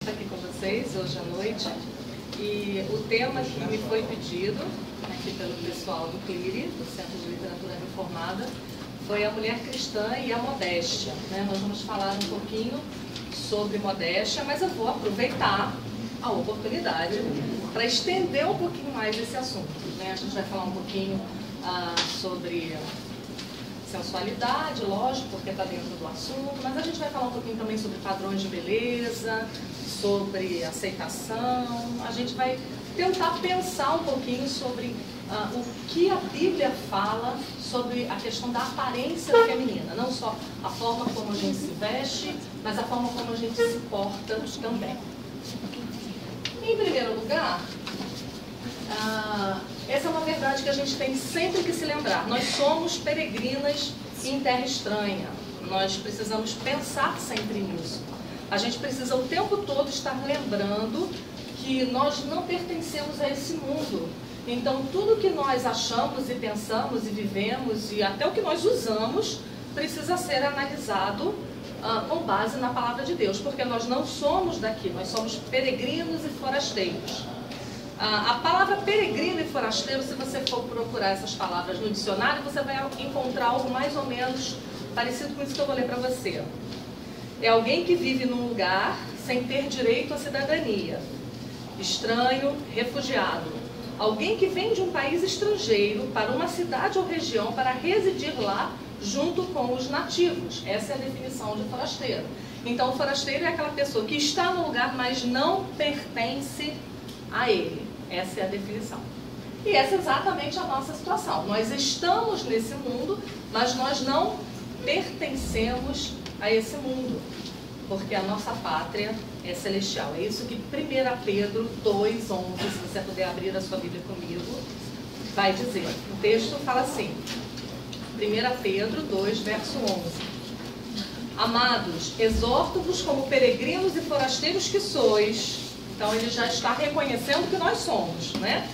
Aqui com vocês hoje à noite, e o tema que me foi pedido aqui pelo pessoal do CLIRI, do Centro de Literatura Reformada, foi a mulher cristã e a modéstia, né? Nós vamos falar um pouquinho sobre modéstia, mas eu vou aproveitar a oportunidade para estender um pouquinho mais esse assunto, né? A gente vai falar um pouquinho sobre sensualidade, lógico, porque está dentro do assunto, mas a gente vai falar um pouquinho também sobre padrões de beleza, sobre aceitação. A gente vai tentar pensar um pouquinho sobre o que a Bíblia fala sobre a questão da aparência feminina, não só a forma como a gente se veste, mas a forma como a gente se porta também. Em primeiro lugar, essa é uma verdade que a gente tem sempre que se lembrar. Nós somos peregrinas em terra estranha. Nós precisamos pensar sempre nisso. A gente precisa o tempo todo estar lembrando que nós não pertencemos a esse mundo. Então, tudo que nós achamos e pensamos e vivemos e até o que nós usamos precisa ser analisado com base na palavra de Deus, porque nós não somos daqui, nós somos peregrinos e forasteiros. A palavra peregrino e forasteiro, se você for procurar essas palavras no dicionário, você vai encontrar algo mais ou menos parecido com isso que eu vou ler para você. É alguém que vive num lugar sem ter direito à cidadania. Estranho, refugiado. Alguém que vem de um país estrangeiro para uma cidade ou região para residir lá junto com os nativos. Essa é a definição de forasteiro. Então, o forasteiro é aquela pessoa que está no lugar, mas não pertence a ele. Essa é a definição. E essa é exatamente a nossa situação. Nós estamos nesse mundo, mas nós não pertencemos a esse mundo, porque a nossa pátria é celestial. É isso que 1 Pedro 2,11, se você puder abrir a sua Bíblia comigo, vai dizer. O texto fala assim, 1 Pedro 2, verso 11. Amados, exorto-vos como peregrinos e forasteiros que sois. Então ele já está reconhecendo que nós somos, né?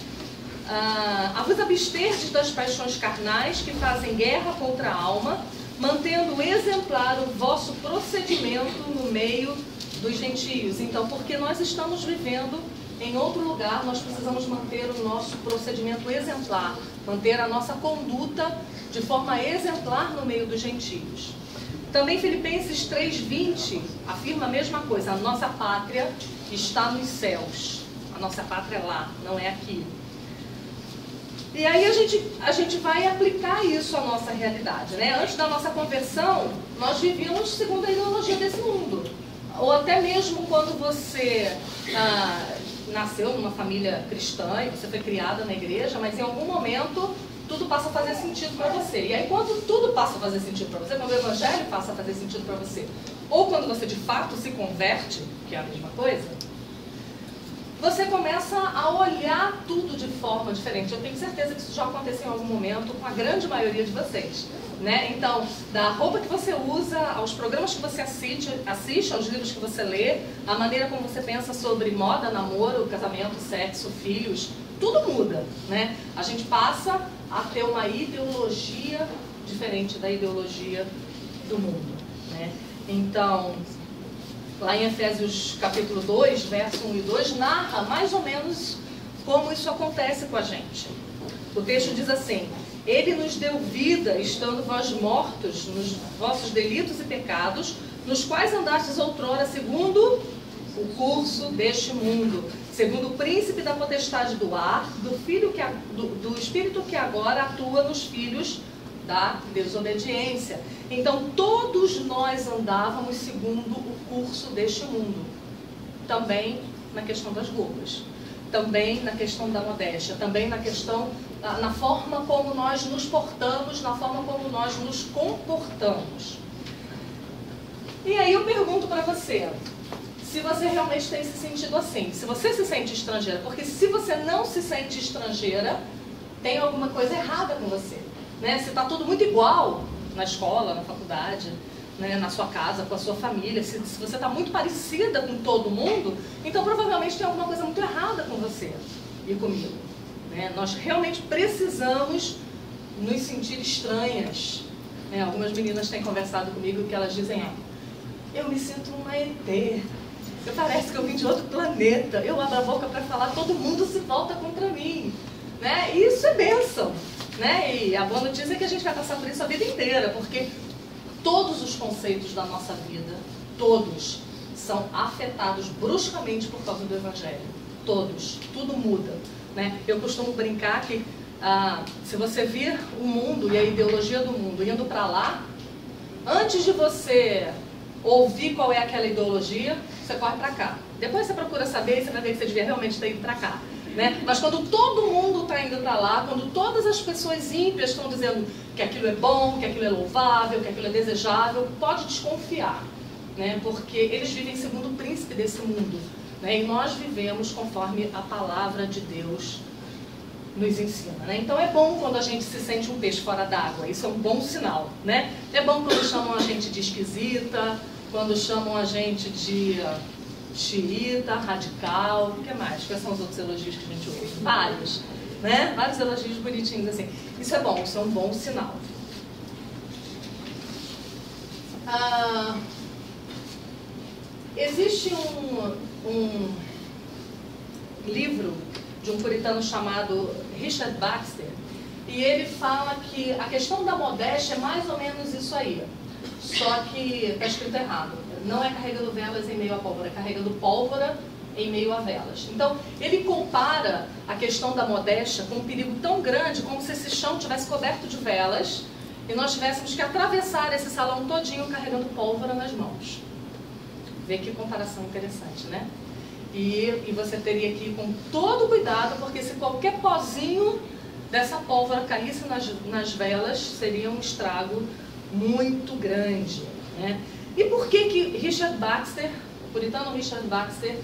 A vos absterdes das paixões carnais que fazem guerra contra a alma, mantendo exemplar o vosso procedimento no meio dos gentios. Então, porque nós estamos vivendo em outro lugar, nós precisamos manter o nosso procedimento exemplar, manter a nossa conduta de forma exemplar no meio dos gentios. Também Filipenses 3,20 afirma a mesma coisa, a nossa pátria está nos céus. A nossa pátria é lá, não é aqui. E aí a gente vai aplicar isso à nossa realidade, né? Antes da nossa conversão, nós vivíamos segundo a ideologia desse mundo. Ou até mesmo quando você nasceu numa família cristã e você foi criada na igreja, mas em algum momento tudo passa a fazer sentido para você. E aí quando tudo passa a fazer sentido para você, quando o evangelho passa a fazer sentido para você, ou quando você de fato se converte, que é a mesma coisa, você começa a olhar tudo de forma diferente. Eu tenho certeza que isso já aconteceu em algum momento com a grande maioria de vocês, né? Então, da roupa que você usa, aos programas que você assiste, aos livros que você lê, a maneira como você pensa sobre moda, namoro, casamento, sexo, filhos, tudo muda, né? A gente passa a ter uma ideologia diferente da ideologia do mundo, né? Então, lá em Efésios capítulo 2, verso 1 e 2, narra mais ou menos como isso acontece com a gente. O texto diz assim, ele nos deu vida, estando vós mortos nos vossos delitos e pecados, nos quais andastes outrora segundo o curso deste mundo, segundo o príncipe da potestade do ar, do espírito que agora atua nos filhos da desobediência. Então, todos nós andávamos segundo o curso deste mundo. Também na questão das roupas, também na questão da modéstia, também na questão, na forma como nós nos portamos, na forma como nós nos comportamos. E aí eu pergunto para você, se você realmente tem se sentido assim, se você se sente estrangeira, porque se você não se sente estrangeira, tem alguma coisa errada com você, né? Se está tudo muito igual na escola, na faculdade, né, na sua casa, com a sua família, se você está muito parecida com todo mundo, então provavelmente tem alguma coisa muito errada com você e comigo, né? Nós realmente precisamos nos sentir estranhas, né? Algumas meninas têm conversado comigo que elas dizem, eu me sinto uma ET, parece que eu vim de outro planeta. Eu abro a boca para falar, todo mundo se volta contra mim. Né? E isso é bênção. Né? E a boa notícia é que a gente vai passar por isso a vida inteira, porque todos os conceitos da nossa vida, todos, são afetados bruscamente por causa do Evangelho. Todos. Tudo muda. Né? Eu costumo brincar que se você vir o mundo e a ideologia do mundo indo para lá, antes de você ouvir qual é aquela ideologia, você corre para cá. Depois você procura saber e você vai ver que você devia realmente ter ido para cá. Né? Mas quando todo mundo está indo para lá, quando todas as pessoas ímpias estão dizendo que aquilo é bom, que aquilo é louvável, que aquilo é desejável, pode desconfiar. Né? Porque eles vivem segundo o príncipe desse mundo. Né? E nós vivemos conforme a palavra de Deus nos ensina. Né? Então é bom quando a gente se sente um peixe fora d'água. Isso é um bom sinal. Né? É bom quando chamam a gente de esquisita, quando chamam a gente de xiita, radical, o que mais? Quais são os outros elogios que a gente ouve? Vários. Né? Vários elogios bonitinhos assim. Isso é bom, isso é um bom sinal. Existe um livro de um puritano chamado Richard Baxter, e ele fala que a questão da modéstia é mais ou menos isso aí, só que está escrito errado. Não é carregando velas em meio à pólvora, é carregando pólvora em meio a velas. Então, ele compara a questão da modéstia com um perigo tão grande como se esse chão tivesse coberto de velas e nós tivéssemos que atravessar esse salão todinho carregando pólvora nas mãos. Vê que comparação interessante, né? E você teria que ir com todo cuidado, porque se qualquer pozinho dessa pólvora caísse nas velas, seria um estrago muito grande. Né? E por que Richard Baxter, o puritano Richard Baxter,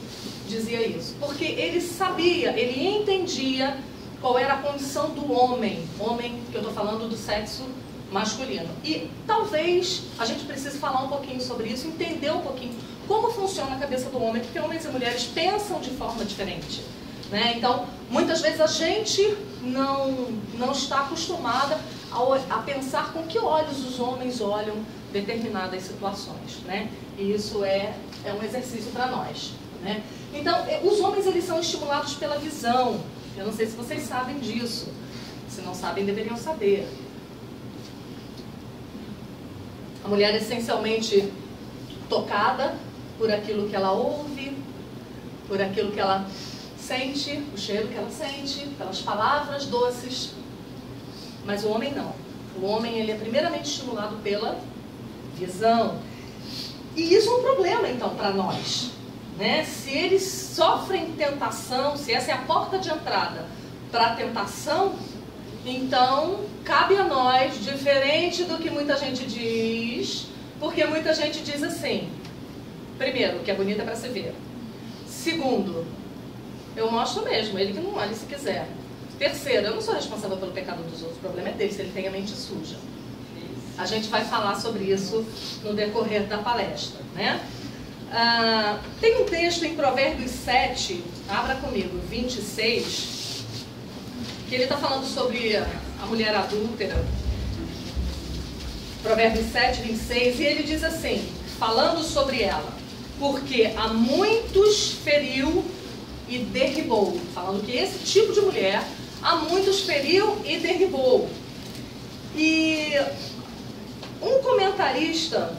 dizia isso? Porque ele sabia, ele entendia qual era a condição do homem, que eu estou falando do sexo masculino. E talvez a gente precise falar um pouquinho sobre isso, entender um pouquinho como funciona a cabeça do homem, porque homens e mulheres pensam de forma diferente. Né? Então, muitas vezes a gente não está acostumada a pensar com que olhos os homens olham determinadas situações. Né? E isso é um exercício para nós. Né? Então, os homens eles são estimulados pela visão. Eu não sei se vocês sabem disso. Se não sabem, deveriam saber. A mulher é essencialmente tocada por aquilo que ela ouve, por aquilo que ela sente, o cheiro que ela sente, pelas palavras doces. Mas o homem não. O homem ele é primeiramente estimulado pela visão. E isso é um problema, então, para nós. Né? Se eles sofrem tentação, se essa é a porta de entrada para a tentação, então cabe a nós, diferente do que muita gente diz, porque muita gente diz assim: primeiro, que é bonita para se ver. Segundo, eu mostro mesmo, ele que não olhe se quiser. Terceiro, eu não sou responsável pelo pecado dos outros, o problema é dele, se ele tem a mente suja. A gente vai falar sobre isso no decorrer da palestra. Né? Tem um texto em Provérbios 7, abra comigo, 26, que ele está falando sobre a mulher adúltera. Provérbios 7, 26, e ele diz assim, falando sobre ela: porque a muitos feriu e derribou. Falando que esse tipo de mulher, a muitos feriu e derribou. E um comentarista,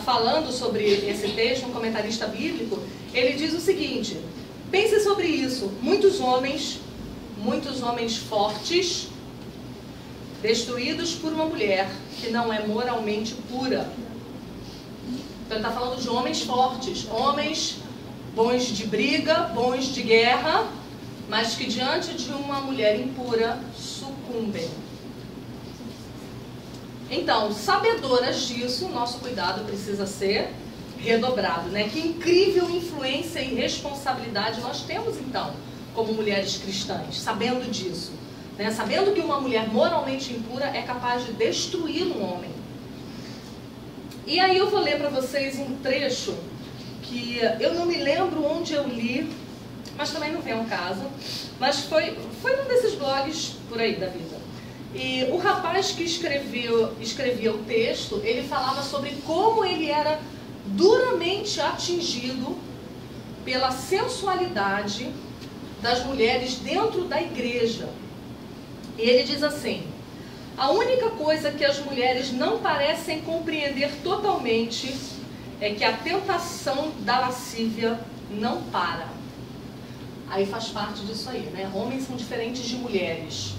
falando sobre esse texto, um comentarista bíblico, ele diz o seguinte: pense sobre isso, muitos homens fortes, destruídos por uma mulher que não é moralmente pura. Então ele está falando de homens fortes, homens bons de briga, bons de guerra, mas que diante de uma mulher impura sucumbem. Então, sabedoras disso, nosso cuidado precisa ser redobrado, né? Que incrível influência e responsabilidade nós temos, então, como mulheres cristãs, sabendo disso. Né? Sabendo que uma mulher moralmente impura é capaz de destruir um homem. E aí eu vou ler para vocês um trecho que eu não me lembro onde eu li, mas também não vem ao caso, mas foi num desses blogs por aí da vida. E o rapaz que escrevia o texto, ele falava sobre como ele era duramente atingido pela sensualidade das mulheres dentro da igreja. E ele diz assim: a única coisa que as mulheres não parecem compreender totalmente é que a tentação da lascívia não para. Aí faz parte disso aí, né? Homens são diferentes de mulheres.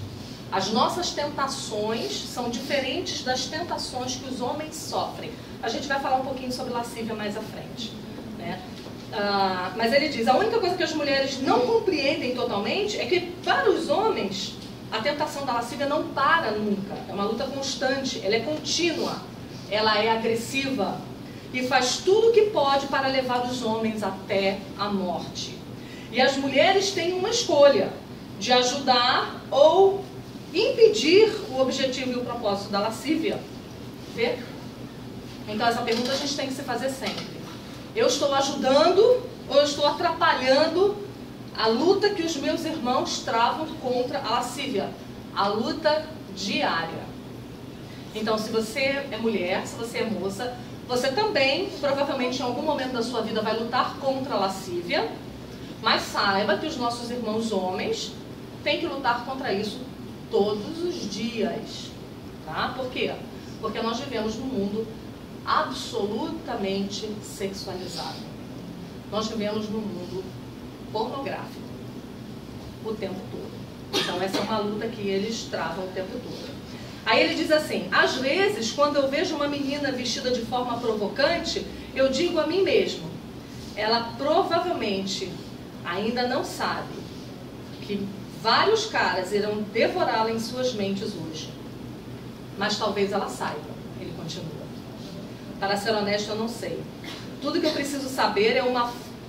As nossas tentações são diferentes das tentações que os homens sofrem. A gente vai falar um pouquinho sobre lascívia mais à frente, né? Mas ele diz, a única coisa que as mulheres não compreendem totalmente é que para os homens a tentação da lascívia não para nunca. É uma luta constante, ela é contínua, ela é agressiva e faz tudo o que pode para levar os homens até a morte. E as mulheres têm uma escolha de ajudar ou impedir o objetivo e o propósito da lascívia. Vê? Então essa pergunta a gente tem que se fazer sempre. Eu estou ajudando ou eu estou atrapalhando a luta que os meus irmãos travam contra a lascívia? A luta diária. Então, se você é mulher, se você é moça, você também, provavelmente, em algum momento da sua vida vai lutar contra a lascívia, mas saiba que os nossos irmãos homens têm que lutar contra isso todos os dias. Tá? Por quê? Porque nós vivemos num mundo absolutamente sexualizado. Nós vivemos num mundo pornográfico o tempo todo. Então essa é uma luta que eles travam o tempo todo. Aí ele diz assim, às vezes quando eu vejo uma menina vestida de forma provocante, eu digo a mim mesmo, ela provavelmente ainda não sabe que vários caras irão devorá-la em suas mentes hoje. Mas talvez ela saiba. Ele continua. Para ser honesto, eu não sei. Tudo que eu preciso saber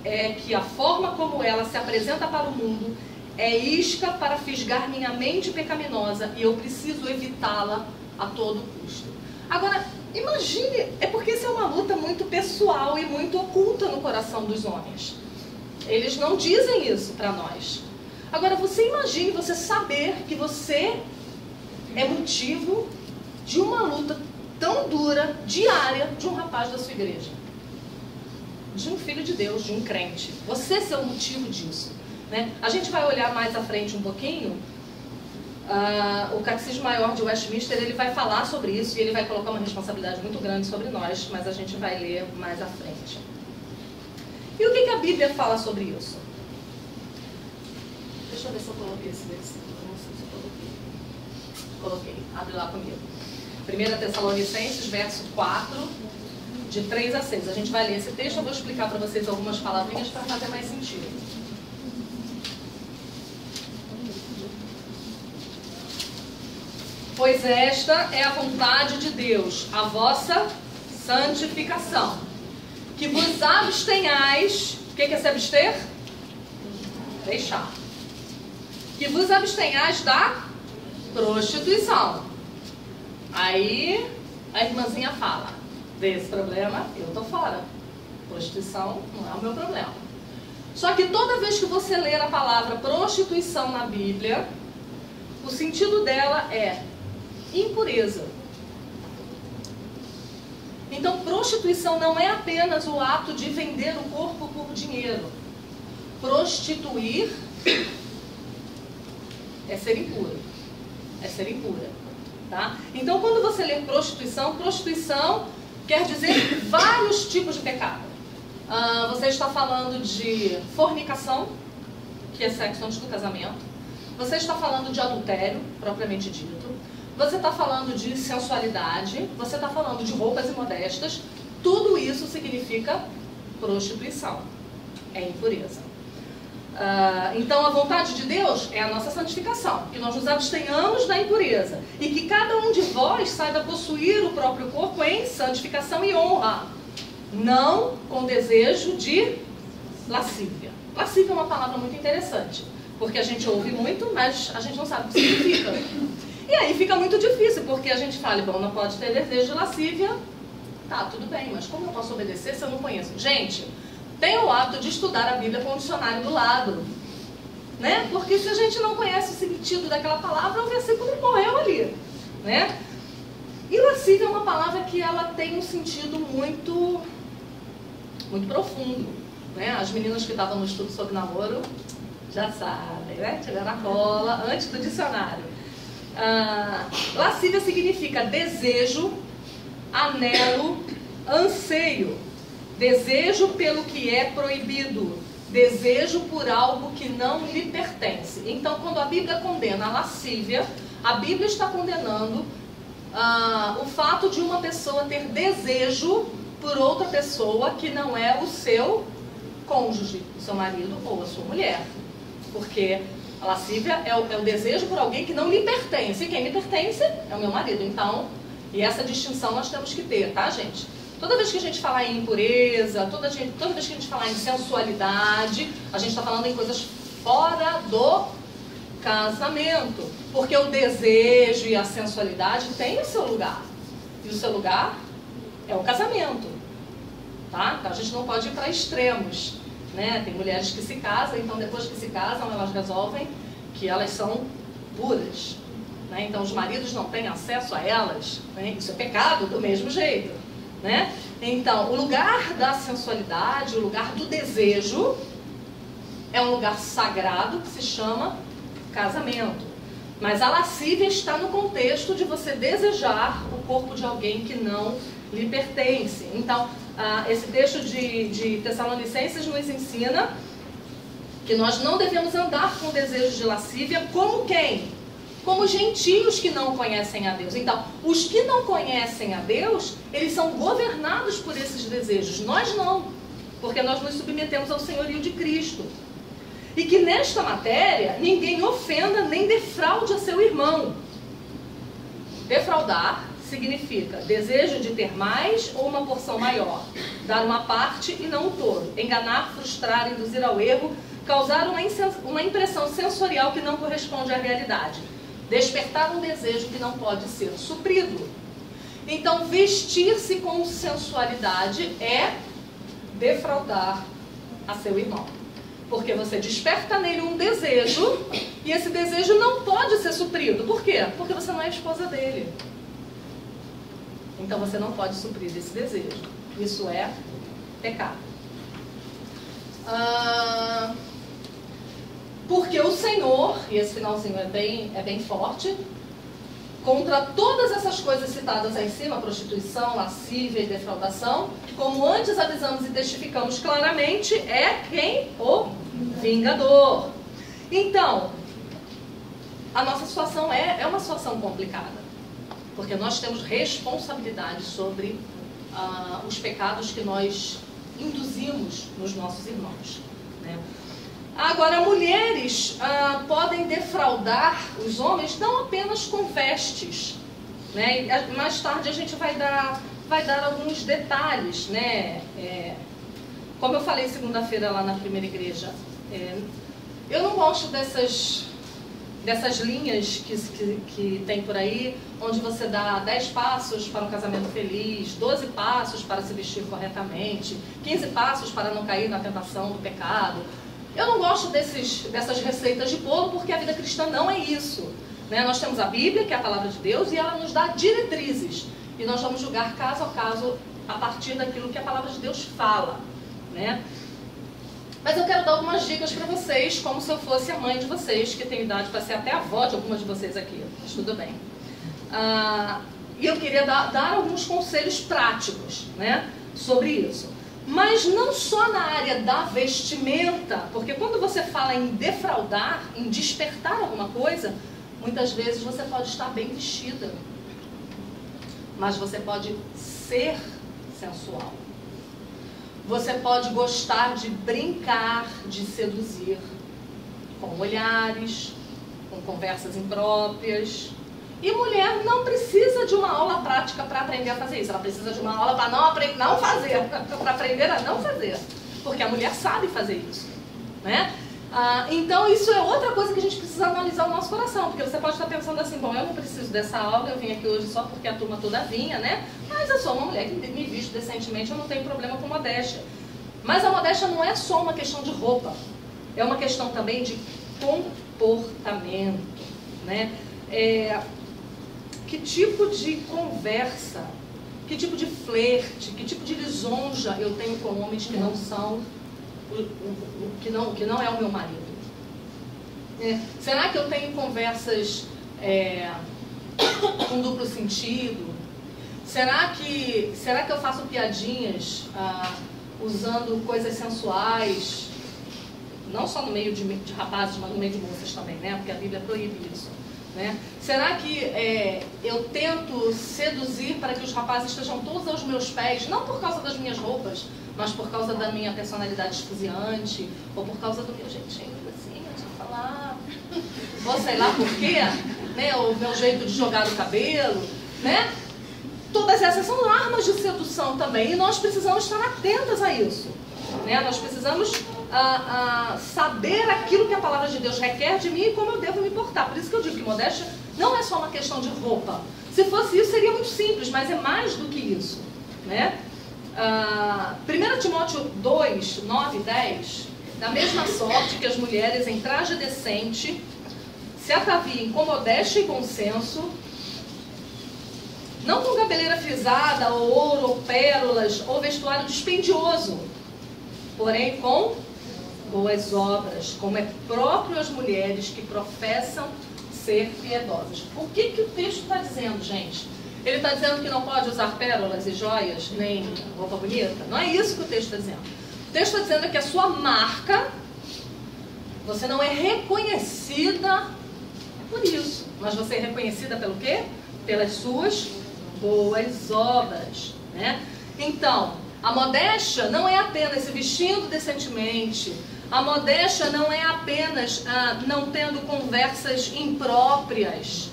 é que a forma como ela se apresenta para o mundo é isca para fisgar minha mente pecaminosa e eu preciso evitá-la a todo custo. Agora, imagine, é porque isso é uma luta muito pessoal e muito oculta no coração dos homens. Eles não dizem isso para nós. Agora, você imagine você saber que você é motivo de uma luta tão dura, diária, de um rapaz da sua igreja. De um filho de Deus, de um crente. Você ser o motivo disso. Né? A gente vai olhar mais à frente um pouquinho. O Catecismo Maior de Westminster, ele vai falar sobre isso e ele vai colocar uma responsabilidade muito grande sobre nós, mas a gente vai ler mais à frente. E o que a Bíblia fala sobre isso? Deixa eu ver se eu coloquei esse versículo. Não sei se eu coloquei. Abre lá comigo. 1 Tessalonicenses, verso 4, de 3 a 6. A gente vai ler esse texto, eu vou explicar para vocês algumas palavrinhas para fazer mais sentido. Pois esta é a vontade de Deus, a vossa santificação. Que vos abstenhais. O que é se abster? Deixar. Que vos abstenhais da prostituição. Aí a irmãzinha fala, desse problema eu tô fora. Prostituição não é o meu problema. Só que toda vez que você ler a palavra prostituição na Bíblia, o sentido dela é impureza. Então prostituição não é apenas o ato de vender o corpo por dinheiro. Prostituir é ser impuro. É ser impura. Tá? Então, quando você lê prostituição, prostituição quer dizer vários tipos de pecado. Você está falando de fornicação, que é sexo antes do casamento. Você está falando de adultério, propriamente dito. Você está falando de sensualidade. Você está falando de roupas imodestas. Tudo isso significa prostituição. É impureza. Então a vontade de Deus é a nossa santificação, que nós nos abstenhamos da impureza e que cada um de vós saiba possuir o próprio corpo em santificação e honra, não com desejo de lascívia. Lascívia é uma palavra muito interessante, porque a gente ouve muito, mas a gente não sabe o que significa. E aí fica muito difícil, porque a gente fala, bom, não pode ter desejo de lascívia, tá, tudo bem, mas como eu posso obedecer se eu não conheço? Gente, tem o hábito de estudar a Bíblia com o dicionário do lado, né? Porque se a gente não conhece o sentido daquela palavra, o versículo morreu ali, né? E lascívia é uma palavra que ela tem um sentido muito profundo. né? As meninas que estavam no estudo sobre namoro já sabem, né? Tiveram a cola antes do dicionário. Lascívia significa desejo, anelo, anseio, desejo pelo que é proibido, desejo por algo que não lhe pertence. Então, quando a Bíblia condena a lascívia, a Bíblia está condenando o fato de uma pessoa ter desejo por outra pessoa que não é o seu cônjuge, o seu marido ou a sua mulher. Porque a lascívia é o desejo por alguém que não lhe pertence. E quem me pertence é o meu marido. Então, e essa distinção nós temos que ter, tá, gente? Toda vez que a gente falar em impureza, toda vez que a gente falar em sensualidade, a gente está falando em coisas fora do casamento. Porque o desejo e a sensualidade têm o seu lugar. E o seu lugar é o casamento. Tá? Então a gente não pode ir para extremos. Né? Tem mulheres que se casam, então depois que se casam, elas resolvem que elas são puras. Né? Então os maridos não têm acesso a elas. Né? Isso é pecado do mesmo jeito. Né? Então, o lugar da sensualidade, o lugar do desejo, é um lugar sagrado que se chama casamento. Mas a lascívia está no contexto de você desejar o corpo de alguém que não lhe pertence. Então, esse texto de Tessalonicenses nos ensina que nós não devemos andar com desejos de lascívia como quem? Como gentios que não conhecem a Deus. Então, os que não conhecem a Deus, eles são governados por esses desejos. Nós não, porque nós nos submetemos ao senhorio de Cristo. E que nesta matéria, ninguém ofenda nem defraude a seu irmão. Defraudar significa desejo de ter mais ou uma porção maior. Dar uma parte e não o todo. Enganar, frustrar, induzir ao erro, causar uma impressão sensorial que não corresponde à realidade. Despertar um desejo que não pode ser suprido. Então, vestir-se com sensualidade é defraudar a seu irmão. Porque você desperta nele um desejo e esse desejo não pode ser suprido. Por quê? Porque você não é a esposa dele. Então, você não pode suprir esse desejo. Isso é pecado. Porque o Senhor, e esse finalzinho é bem forte, contra todas essas coisas citadas aí em cima, prostituição, lascívia e defraudação, como antes avisamos e testificamos claramente, é quem? O vingador. Então, a nossa situação é uma situação complicada, porque nós temos responsabilidade sobre os pecados que nós induzimos nos nossos irmãos, né? Agora, mulheres podem defraudar os homens não apenas com vestes, né? E mais tarde a gente vai dar alguns detalhes, né? Como eu falei segunda-feira lá na primeira igreja, eu não gosto dessas linhas que tem por aí, onde você dá 10 passos para um casamento feliz, 12 passos para se vestir corretamente, 15 passos para não cair na tentação do pecado. Eu não gosto dessas receitas de bolo, porque a vida cristã não é isso, né? Nós temos a Bíblia, que é a palavra de Deus, e ela nos dá diretrizes. E nós vamos julgar caso a caso a partir daquilo que a palavra de Deus fala, né? Mas eu quero dar algumas dicas para vocês, como se eu fosse a mãe de vocês, que tem idade para ser até a avó de algumas de vocês aqui, mas tudo bem. E eu queria dar alguns conselhos práticos, né, sobre isso. Mas não só na área da vestimenta, porque quando você fala em defraudar, em despertar alguma coisa, muitas vezes você pode estar bem vestida, mas você pode ser sensual. Você pode gostar de brincar, de seduzir, com olhares, com conversas impróprias. E mulher não precisa de uma aula prática para aprender a fazer isso. Ela precisa de uma aula para não fazer, para aprender a não fazer. Porque a mulher sabe fazer isso, né? Então isso é outra coisa que a gente precisa analisar o nosso coração. Porque você pode estar pensando assim, bom, eu não preciso dessa aula, eu vim aqui hoje só porque a turma toda vinha, né? Mas eu sou uma mulher que me visto decentemente, eu não tenho problema com modéstia. Mas a modéstia não é só uma questão de roupa. É uma questão também de comportamento, né? Que tipo de conversa, que tipo de flerte, que tipo de lisonja eu tenho com homens que não são que não é o meu marido? Será que eu tenho conversas com duplo sentido? Será que eu faço piadinhas usando coisas sensuais? Não só no meio de rapazes, mas no meio de moças também, né? Porque a Bíblia proíbe isso. Né? Será que eu tento seduzir para que os rapazes estejam todos aos meus pés, não por causa das minhas roupas, mas por causa da minha personalidade esfuziante, ou por causa do meu jeitinho assim, de falar, ou sei lá por quê, né? O meu jeito de jogar o cabelo, né? Todas essas são armas de sedução também, e nós precisamos estar atentas a isso. Né? Nós precisamos saber aquilo que a palavra de Deus requer de mim e como eu devo me portar. Por isso que eu digo que modéstia não é só uma questão de roupa. Se fosse isso, seria muito simples, mas é mais do que isso. Né? 1 Timóteo 2, 9 e 10, da mesma sorte que as mulheres em traje decente se ataviem com modéstia e bom senso, não com cabeleira frisada, ou ouro, ou pérolas, ou vestuário dispendioso, porém com boas obras, como é próprio às mulheres que professam ser piedosas. O que o texto está dizendo, gente? Ele está dizendo que não pode usar pérolas e joias, nem roupa bonita? Não é isso que o texto está dizendo. O texto está dizendo que a sua marca, você não é reconhecida por isso, mas você é reconhecida pelo quê? Pelas suas boas obras, né? Então, a modéstia não é apenas se vestindo decentemente, a modéstia não é apenas não tendo conversas impróprias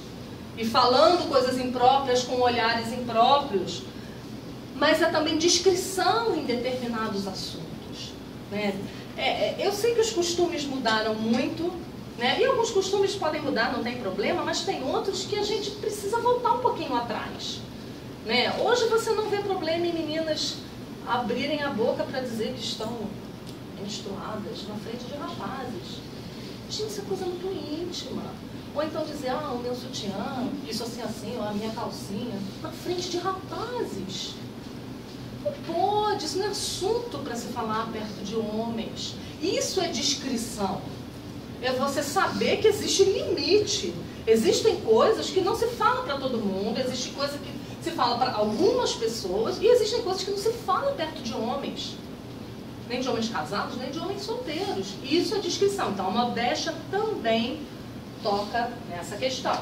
e falando coisas impróprias com olhares impróprios, mas é também discrição em determinados assuntos. Né? Eu sei que os costumes mudaram muito, né? E alguns costumes podem mudar, não tem problema, mas tem outros que a gente precisa voltar um pouquinho atrás. Né? Hoje você não vê problema em meninas abrirem a boca para dizer que estão menstruadas na frente de rapazes. Gente, isso é coisa muito íntima. Ou então dizer, o meu sutiã, isso assim, ou a minha calcinha, na frente de rapazes. Não pode, isso não é assunto para se falar perto de homens. Isso é discrição. É você saber que existe limite. Existem coisas que não se fala para todo mundo, existe coisa que se fala para algumas pessoas, e existem coisas que não se fala perto de homens. Nem de homens casados, nem de homens solteiros. E isso é discrição. Então, a modéstia também toca nessa questão.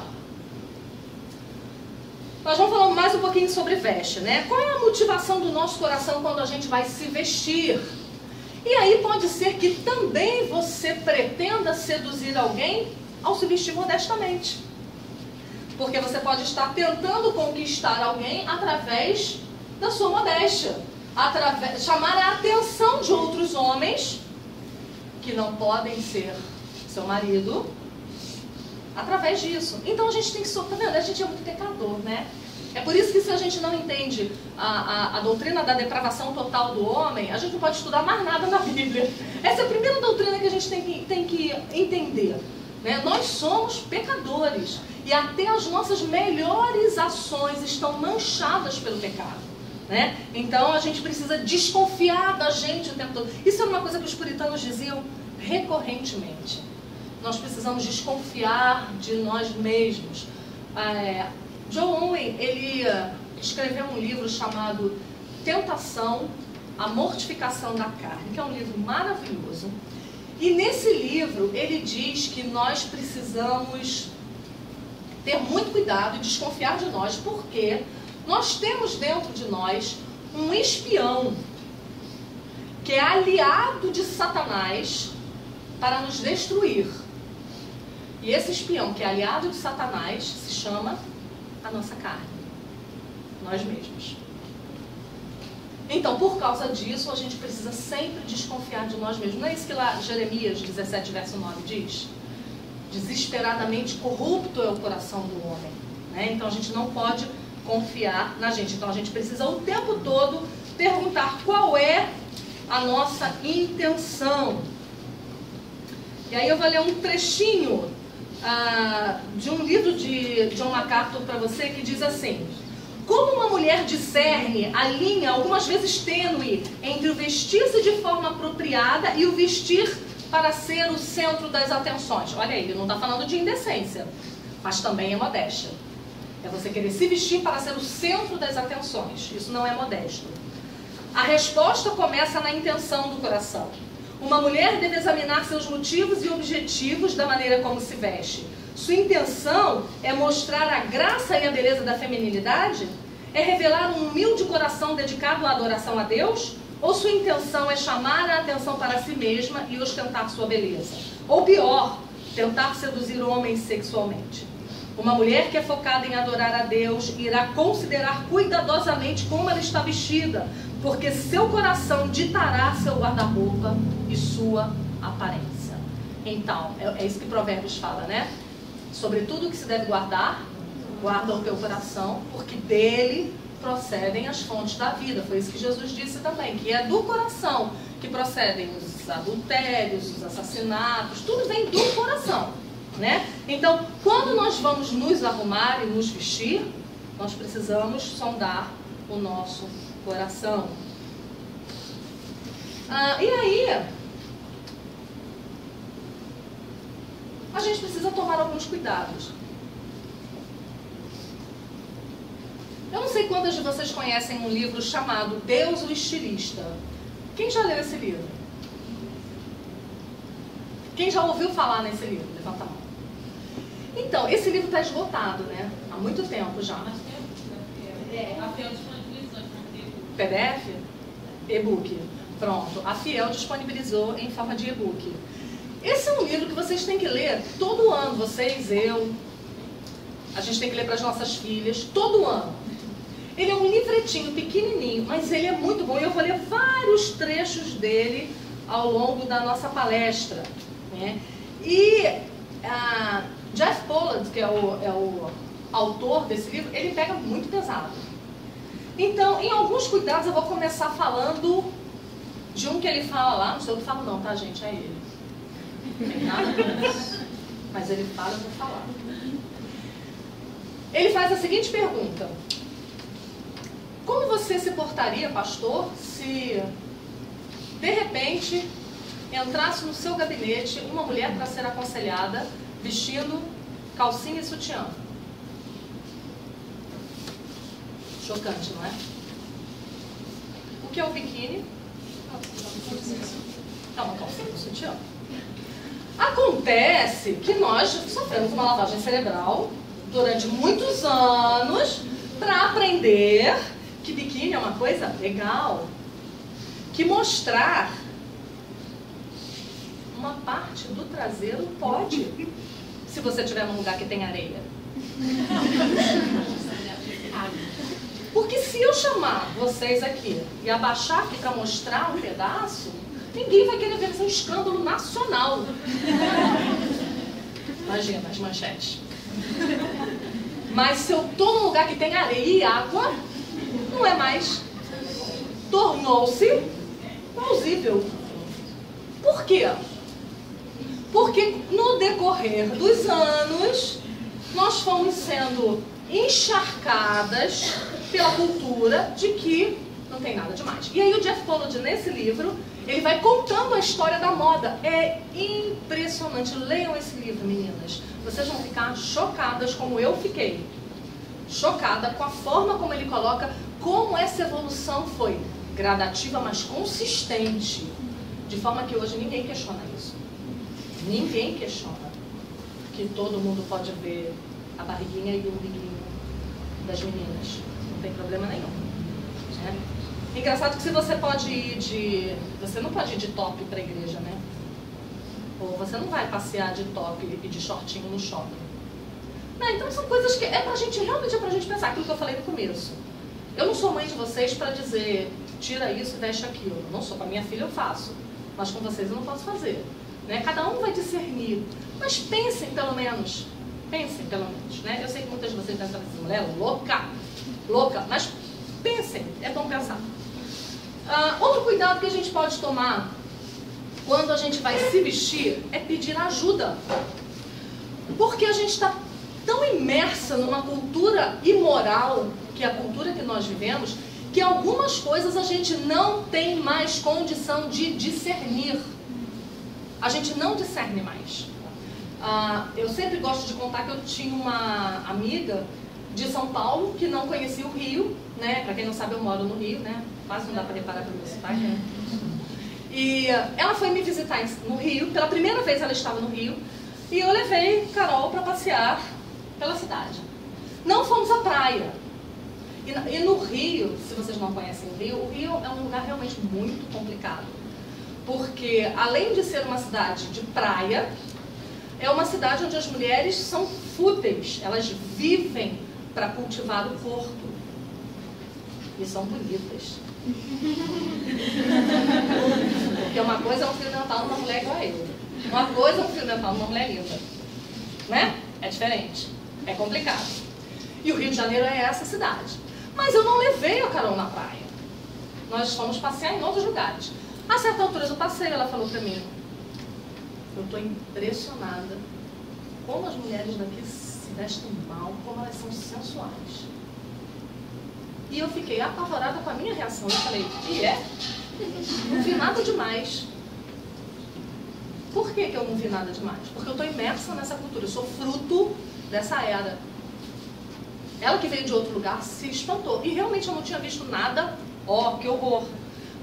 Nós vamos falar mais um pouquinho sobre veste, né? Qual é a motivação do nosso coração quando a gente vai se vestir? E aí pode ser que também você pretenda seduzir alguém ao se vestir modestamente. Porque você pode estar tentando conquistar alguém através da sua modéstia. Chamar a atenção de outros homens que não podem ser seu marido através disso. Então a gente tem que... Tá vendo? A gente é muito pecador, né? É por isso que se a gente não entende a doutrina da depravação total do homem, a gente não pode estudar mais nada na Bíblia. Essa é a primeira doutrina que a gente tem que entender. Né? Nós somos pecadores e até as nossas melhores ações estão manchadas pelo pecado. Né? Então a gente precisa desconfiar da gente o tempo todo. Isso é uma coisa que os puritanos diziam recorrentemente. Nós precisamos desconfiar de nós mesmos. John Owen, ele escreveu um livro chamado Tentação, a Mortificação da Carne, que é um livro maravilhoso. E nesse livro ele diz que nós precisamos ter muito cuidado e desconfiar de nós, porque nós temos dentro de nós um espião que é aliado de Satanás para nos destruir. E esse espião que é aliado de Satanás se chama a nossa carne, nós mesmos. Então, por causa disso, a gente precisa sempre desconfiar de nós mesmos. Não é isso que lá Jeremias 17, verso 9 diz? Desesperadamente corrupto é o coração do homem. Né? Então, a gente não pode confiar na gente. Então, a gente precisa o tempo todo perguntar qual é a nossa intenção. E aí eu vou ler um trechinho de um livro de John MacArthur para você, que diz assim: Como uma mulher discerne a linha, algumas vezes tênue, entre o vestir-se de forma apropriada e o vestir para ser o centro das atenções. Olha aí, ele não está falando de indecência, mas também é modéstia. É você querer se vestir para ser o centro das atenções. Isso não é modesto. A resposta começa na intenção do coração. Uma mulher deve examinar seus motivos e objetivos da maneira como se veste. Sua intenção é mostrar a graça e a beleza da feminilidade? É revelar um humilde coração dedicado à adoração a Deus? Ou sua intenção é chamar a atenção para si mesma e ostentar sua beleza? Ou pior, tentar seduzir o homem sexualmente? Uma mulher que é focada em adorar a Deus irá considerar cuidadosamente como ela está vestida, porque seu coração ditará seu guarda-roupa e sua aparência. Então, é isso que Provérbios fala, né? Sobre tudo que se deve guardar, guarda o teu coração, porque dele procedem as fontes da vida. Foi isso que Jesus disse também, que é do coração que procedem os adultérios, os assassinatos, tudo vem do coração, né? Então, quando nós vamos nos arrumar e nos vestir, nós precisamos sondar o nosso coração. E aí, a gente precisa tomar alguns cuidados. Eu não sei quantas de vocês conhecem um livro chamado Deus o Estilista. Quem já leu esse livro? Quem já ouviu falar nesse livro? Levanta a mão. Então, esse livro está esgotado, né? Há muito tempo já. A Fiel disponibilizou em PDF? E-book. Pronto. A Fiel disponibilizou em forma de e-book. Esse é um livro que vocês têm que ler todo ano. Vocês, eu. A gente tem que ler para as nossas filhas todo ano. Ele é um livretinho pequenininho, mas ele é muito bom. E eu vou ler vários trechos dele ao longo da nossa palestra, né? E Jeff Pollard, que é o autor desse livro, ele pega muito pesado. Então, em alguns cuidados, eu vou começar falando de um que ele fala lá. Não sei o que falo não, tá, gente? É ele. Não tem nada a ver com isso. Mas ele fala, eu vou falar. Ele faz a seguinte pergunta: como você se portaria, pastor, se de repente entrasse no seu gabinete uma mulher para ser aconselhada vestindo calcinha e sutiã? Chocante, não é? O que é o biquíni? É uma calcinha e sutiã. Acontece que nós sofremos uma lavagem cerebral durante muitos anos para aprender que biquíni é uma coisa legal, que mostrar uma parte do traseiro pode, se você estiver num lugar que tem areia. Porque se eu chamar vocês aqui e abaixar aqui para mostrar um pedaço, ninguém vai querer ver, isso é um escândalo nacional. Imagina as manchetes. Mas se eu estou num lugar que tem areia e água, não é mais. Tornou-se plausível. Por quê? Porque no decorrer dos anos, nós fomos sendo encharcadas pela cultura de que não tem nada demais. E aí o Jeff Pollard, nesse livro, ele vai contando a história da moda. É impressionante. Leiam esse livro, meninas. Vocês vão ficar chocadas como eu fiquei. Chocada com a forma como ele coloca, como essa evolução foi gradativa, mas consistente. De forma que hoje ninguém questiona isso. Ninguém questiona que todo mundo pode ver a barriguinha e o umbiguinho das meninas. Não tem problema nenhum. Né? Engraçado que se você pode ir de... Você não pode ir de top para a igreja, né? Ou você não vai passear de top e de shortinho no shopping. Não, então são coisas que realmente é pra gente pensar, aquilo que eu falei no começo. Eu não sou mãe de vocês para dizer, tira isso e veste aquilo. Não sou, com a minha filha eu faço. Mas com vocês eu não posso fazer. Né? Cada um vai discernir. Mas pensem pelo menos. Pensem pelo menos. Né? Eu sei que muitas de vocês pensam assim, mulher louca. Louca. Mas pensem, é bom pensar. Outro cuidado que a gente pode tomar quando a gente vai se vestir é pedir ajuda. Porque a gente está tão imersa numa cultura imoral que que a cultura que nós vivemos, que algumas coisas a gente não tem mais condição de discernir. A gente não discerne mais. Eu sempre gosto de contar que eu tinha uma amiga de São Paulo que não conhecia o Rio, né? Para quem não sabe, eu moro no Rio, né? Quase não dá para reparar pelo meu sotaque, né? E ela foi me visitar no Rio, pela primeira vez ela estava no Rio, e eu levei Carol para passear pela cidade. Não fomos à praia. E no Rio, se vocês não conhecem o Rio é um lugar realmente muito complicado. Porque, além de ser uma cidade de praia, é uma cidade onde as mulheres são fúteis. Elas vivem para cultivar o corpo. E são bonitas. Porque uma coisa é um fio dental numa mulher igual a eu. Uma coisa é um fio dental numa mulher linda. Né? É diferente. É complicado. E o Rio de Janeiro é essa cidade. Mas eu não levei a Carol na praia. Nós fomos passear em outros lugares. A certa altura do passeio, ela falou pra mim: eu tô impressionada como as mulheres daqui se vestem mal, como elas são sensuais. E eu fiquei apavorada com a minha reação. Eu falei: e é? Não vi nada demais. Por que eu não vi nada demais? Porque eu tô imersa nessa cultura, eu sou fruto dessa era. Ela que veio de outro lugar se espantou. E realmente eu não tinha visto nada. Ó, que horror.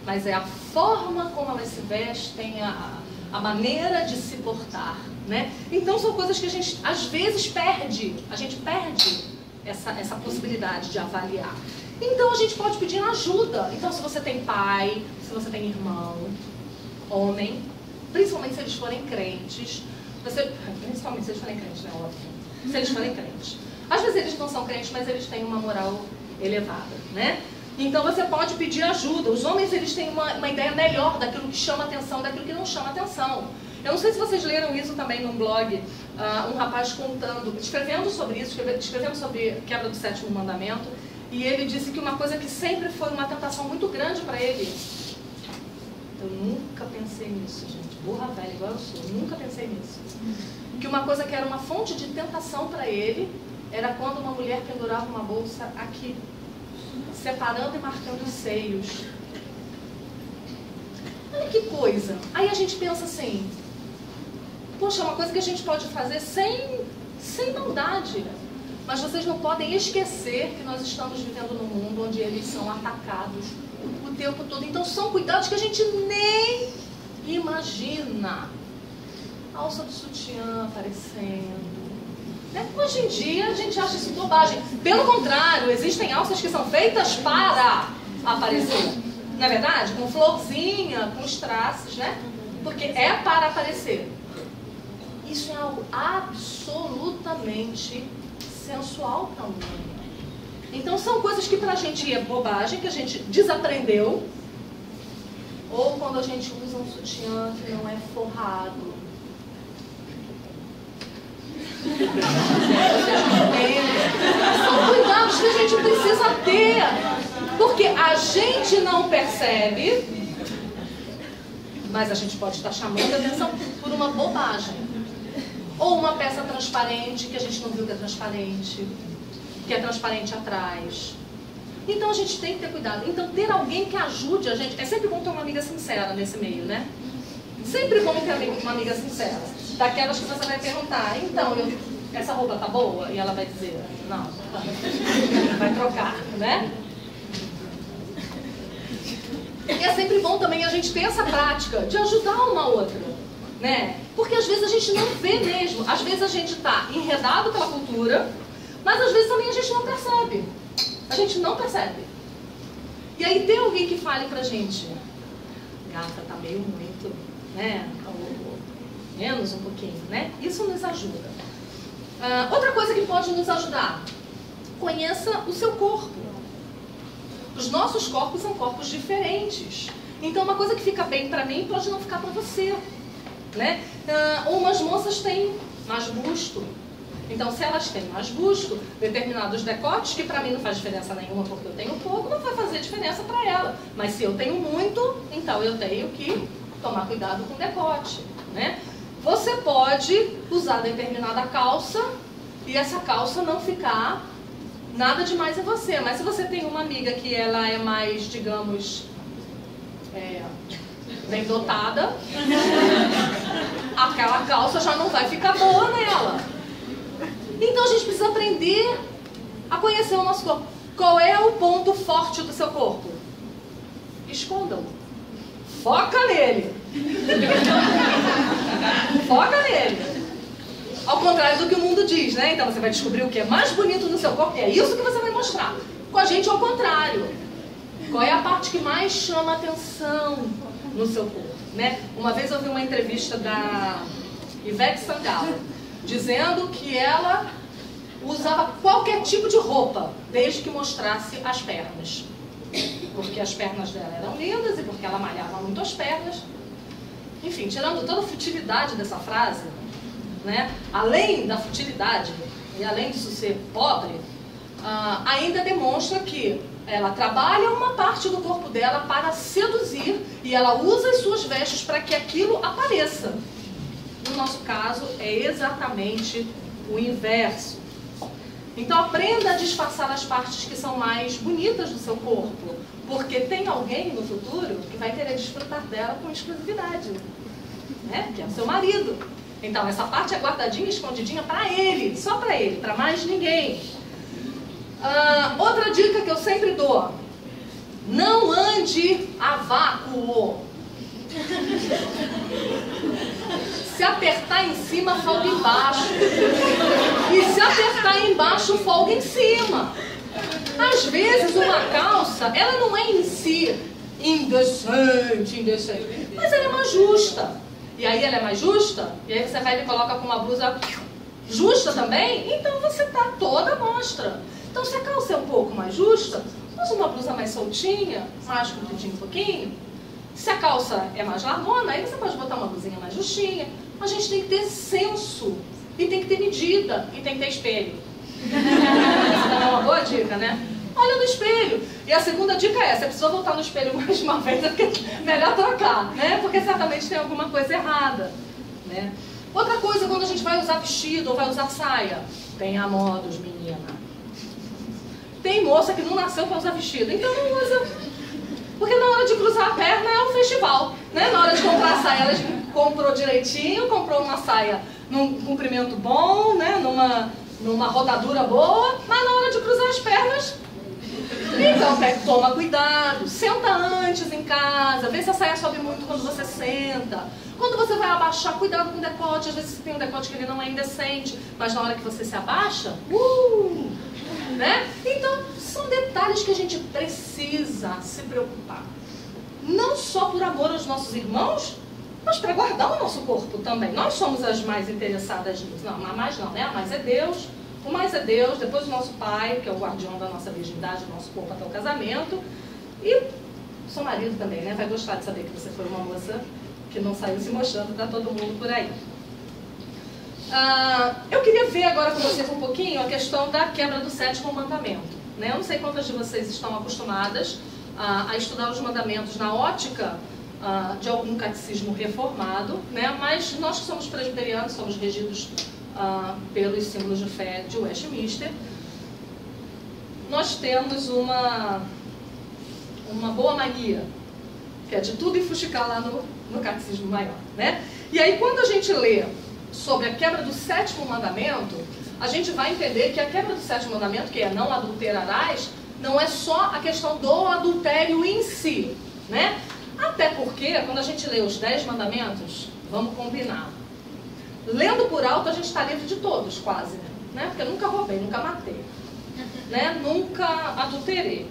Mas é a forma como elas se vestem, a maneira de se portar, né? Então são coisas que a gente às vezes perde. A gente perde essa possibilidade de avaliar. Então a gente pode pedir ajuda. Então se você tem pai, se você tem irmão, homem, principalmente se eles forem crentes, principalmente se eles forem crentes, né? Óbvio. Se eles forem crentes. Às vezes eles não são crentes, mas eles têm uma moral elevada, né? Então você pode pedir ajuda. Os homens, eles têm uma ideia melhor daquilo que chama atenção, daquilo que não chama atenção. Eu não sei se vocês leram isso também num blog, um rapaz escrevendo sobre isso, escrevendo sobre quebra do 7º mandamento, e ele disse que uma coisa que sempre foi uma tentação muito grande para ele. Eu nunca pensei nisso, gente. Burra velha, igual eu sou. Nunca pensei nisso. Que uma coisa que era uma fonte de tentação para ele era quando uma mulher pendurava uma bolsa aqui, separando e marcando os seios. Olha que coisa. Aí a gente pensa assim: poxa, é uma coisa que a gente pode fazer sem maldade. Mas vocês não podem esquecer que nós estamos vivendo num mundo onde eles são atacados o tempo todo. Então são cuidados que a gente nem imagina. Alça do sutiã aparecendo. Hoje em dia a gente acha isso bobagem. Pelo contrário, existem alças que são feitas para aparecer. Não é verdade? Com florzinha, com strass, né? Porque é para aparecer. Isso é algo absolutamente sensual para um homem. Então são coisas que pra gente é bobagem, que a gente desaprendeu. Ou quando a gente usa um sutiã que não é forrado. São cuidados que a gente precisa ter, porque a gente não percebe, mas a gente pode estar chamando a atenção por uma bobagem, ou uma peça transparente que a gente não viu que é transparente atrás. Então a gente tem que ter cuidado. Então ter alguém que ajude a gente, é sempre bom ter uma amiga sincera nesse meio, né? Sempre bom ter uma amiga sincera. Daquelas que você vai perguntar: então, essa roupa tá boa? E ela vai dizer: não. Vai trocar, né? E é sempre bom também a gente ter essa prática de ajudar uma outra, né? Porque às vezes a gente não vê mesmo. Às vezes a gente tá enredado pela cultura, mas às vezes também a gente não percebe. A gente não percebe. E aí tem alguém que fale pra gente: gata, tá meio muito, né? Menos um pouquinho, né? Isso nos ajuda. Outra coisa que pode nos ajudar: conheça o seu corpo. Os nossos corpos são corpos diferentes. Então uma coisa que fica bem pra mim pode não ficar pra você, né? Umas moças têm mais busto. Então se elas têm mais busto, determinados decotes, que pra mim não faz diferença nenhuma porque eu tenho pouco, não vai fazer diferença pra ela. Mas se eu tenho muito, então eu tenho que tomar cuidado com o decote, né? Você pode usar determinada calça e essa calça não ficar nada demais em você. Mas se você tem uma amiga que ela é mais, digamos, bem dotada, aquela calça já não vai ficar boa nela. Então a gente precisa aprender a conhecer o nosso corpo. Qual é o ponto forte do seu corpo? Esconda-o. Foca nele. Foca nele. Ao contrário do que o mundo diz, né? Então você vai descobrir o que é mais bonito no seu corpo e é isso que você vai mostrar. Com a gente, ao contrário. Qual é a parte que mais chama atenção no seu corpo, né? Uma vez eu vi uma entrevista da Ivete Sangalo dizendo que ela usava qualquer tipo de roupa, desde que mostrasse as pernas. Porque as pernas dela eram lindas e porque ela malhava muito as pernas. Enfim, tirando toda a futilidade dessa frase, né? Além da futilidade e além disso ser pobre, ainda demonstra que ela trabalha uma parte do corpo dela para seduzir e ela usa as suas vestes para que aquilo apareça. No nosso caso, é exatamente o inverso. Então aprenda a disfarçar as partes que são mais bonitas do seu corpo, porque tem alguém no futuro que vai querer desfrutar dela com exclusividade, né? Que é o seu marido. Então essa parte é guardadinha, escondidinha para ele, só para ele, para mais ninguém. Outra dica que eu sempre dou: não ande a vácuo. Se apertar em cima, folga embaixo. E se apertar embaixo, folga em cima. Às vezes uma calça, ela não é em si indecente, mas ela é mais justa. E aí ela é mais justa, e aí você vai e coloca com uma blusa justa também, então você tá toda à mostra. Então se a calça é um pouco mais justa, usa uma blusa mais soltinha, mais compridinha um pouquinho. Se a calça é mais largona, aí você pode botar uma blusinha mais justinha. A gente tem que ter senso, e tem que ter medida, e tem que ter espelho. Essa é uma boa dica, né? Olha no espelho. E a segunda dica é, você precisa voltar no espelho mais de uma vez, é melhor trocar, né? Porque certamente tem alguma coisa errada, né? Outra coisa, quando a gente vai usar vestido ou vai usar saia, tenha modos, menina. Tem moça que não nasceu para usar vestido, então não usa. Porque na hora de cruzar a perna é um festival, né? Na hora de comprar a saia, ela comprou direitinho, comprou uma saia num comprimento bom, né? Numa rodadura boa, mas na hora de cruzar as pernas, então toma cuidado, senta antes em casa, vê se a saia sobe muito quando você senta. Quando você vai abaixar, cuidado com o decote, às vezes você tem um decote que ele não é indecente, mas na hora que você se abaixa, né? Então, são detalhes que a gente precisa se preocupar. Não só por amor aos nossos irmãos, mas para guardar o nosso corpo também. Nós somos as mais interessadas nisso. Não, a mais não, né? A mais é Deus, o mais é Deus, depois o nosso pai, que é o guardião da nossa virgindade, do nosso corpo até o casamento. E o seu marido também, né? Vai gostar de saber que você foi uma moça que não saiu se mostrando para todo mundo por aí. Eu queria ver agora com vocês um pouquinho a questão da quebra do 7º mandamento, né? Eu não sei quantas de vocês estão acostumadas a estudar os mandamentos na ótica de algum catecismo reformado, né? Mas nós que somos presbiterianos, somos regidos pelos símbolos de fé de Westminster, nós temos uma boa mania, que é de tudo e fuxicar lá no catecismo maior, né? E aí quando a gente lê sobre a quebra do 7º mandamento, a gente vai entender que a quebra do 7º mandamento, que é não adulterarás, não é só a questão do adultério em si, né? Até porque, quando a gente lê os 10 mandamentos, vamos combinar. Lendo por alto, a gente está livre de todos, quase, né? Porque nunca roubei, nunca matei, né? Nunca adulterei,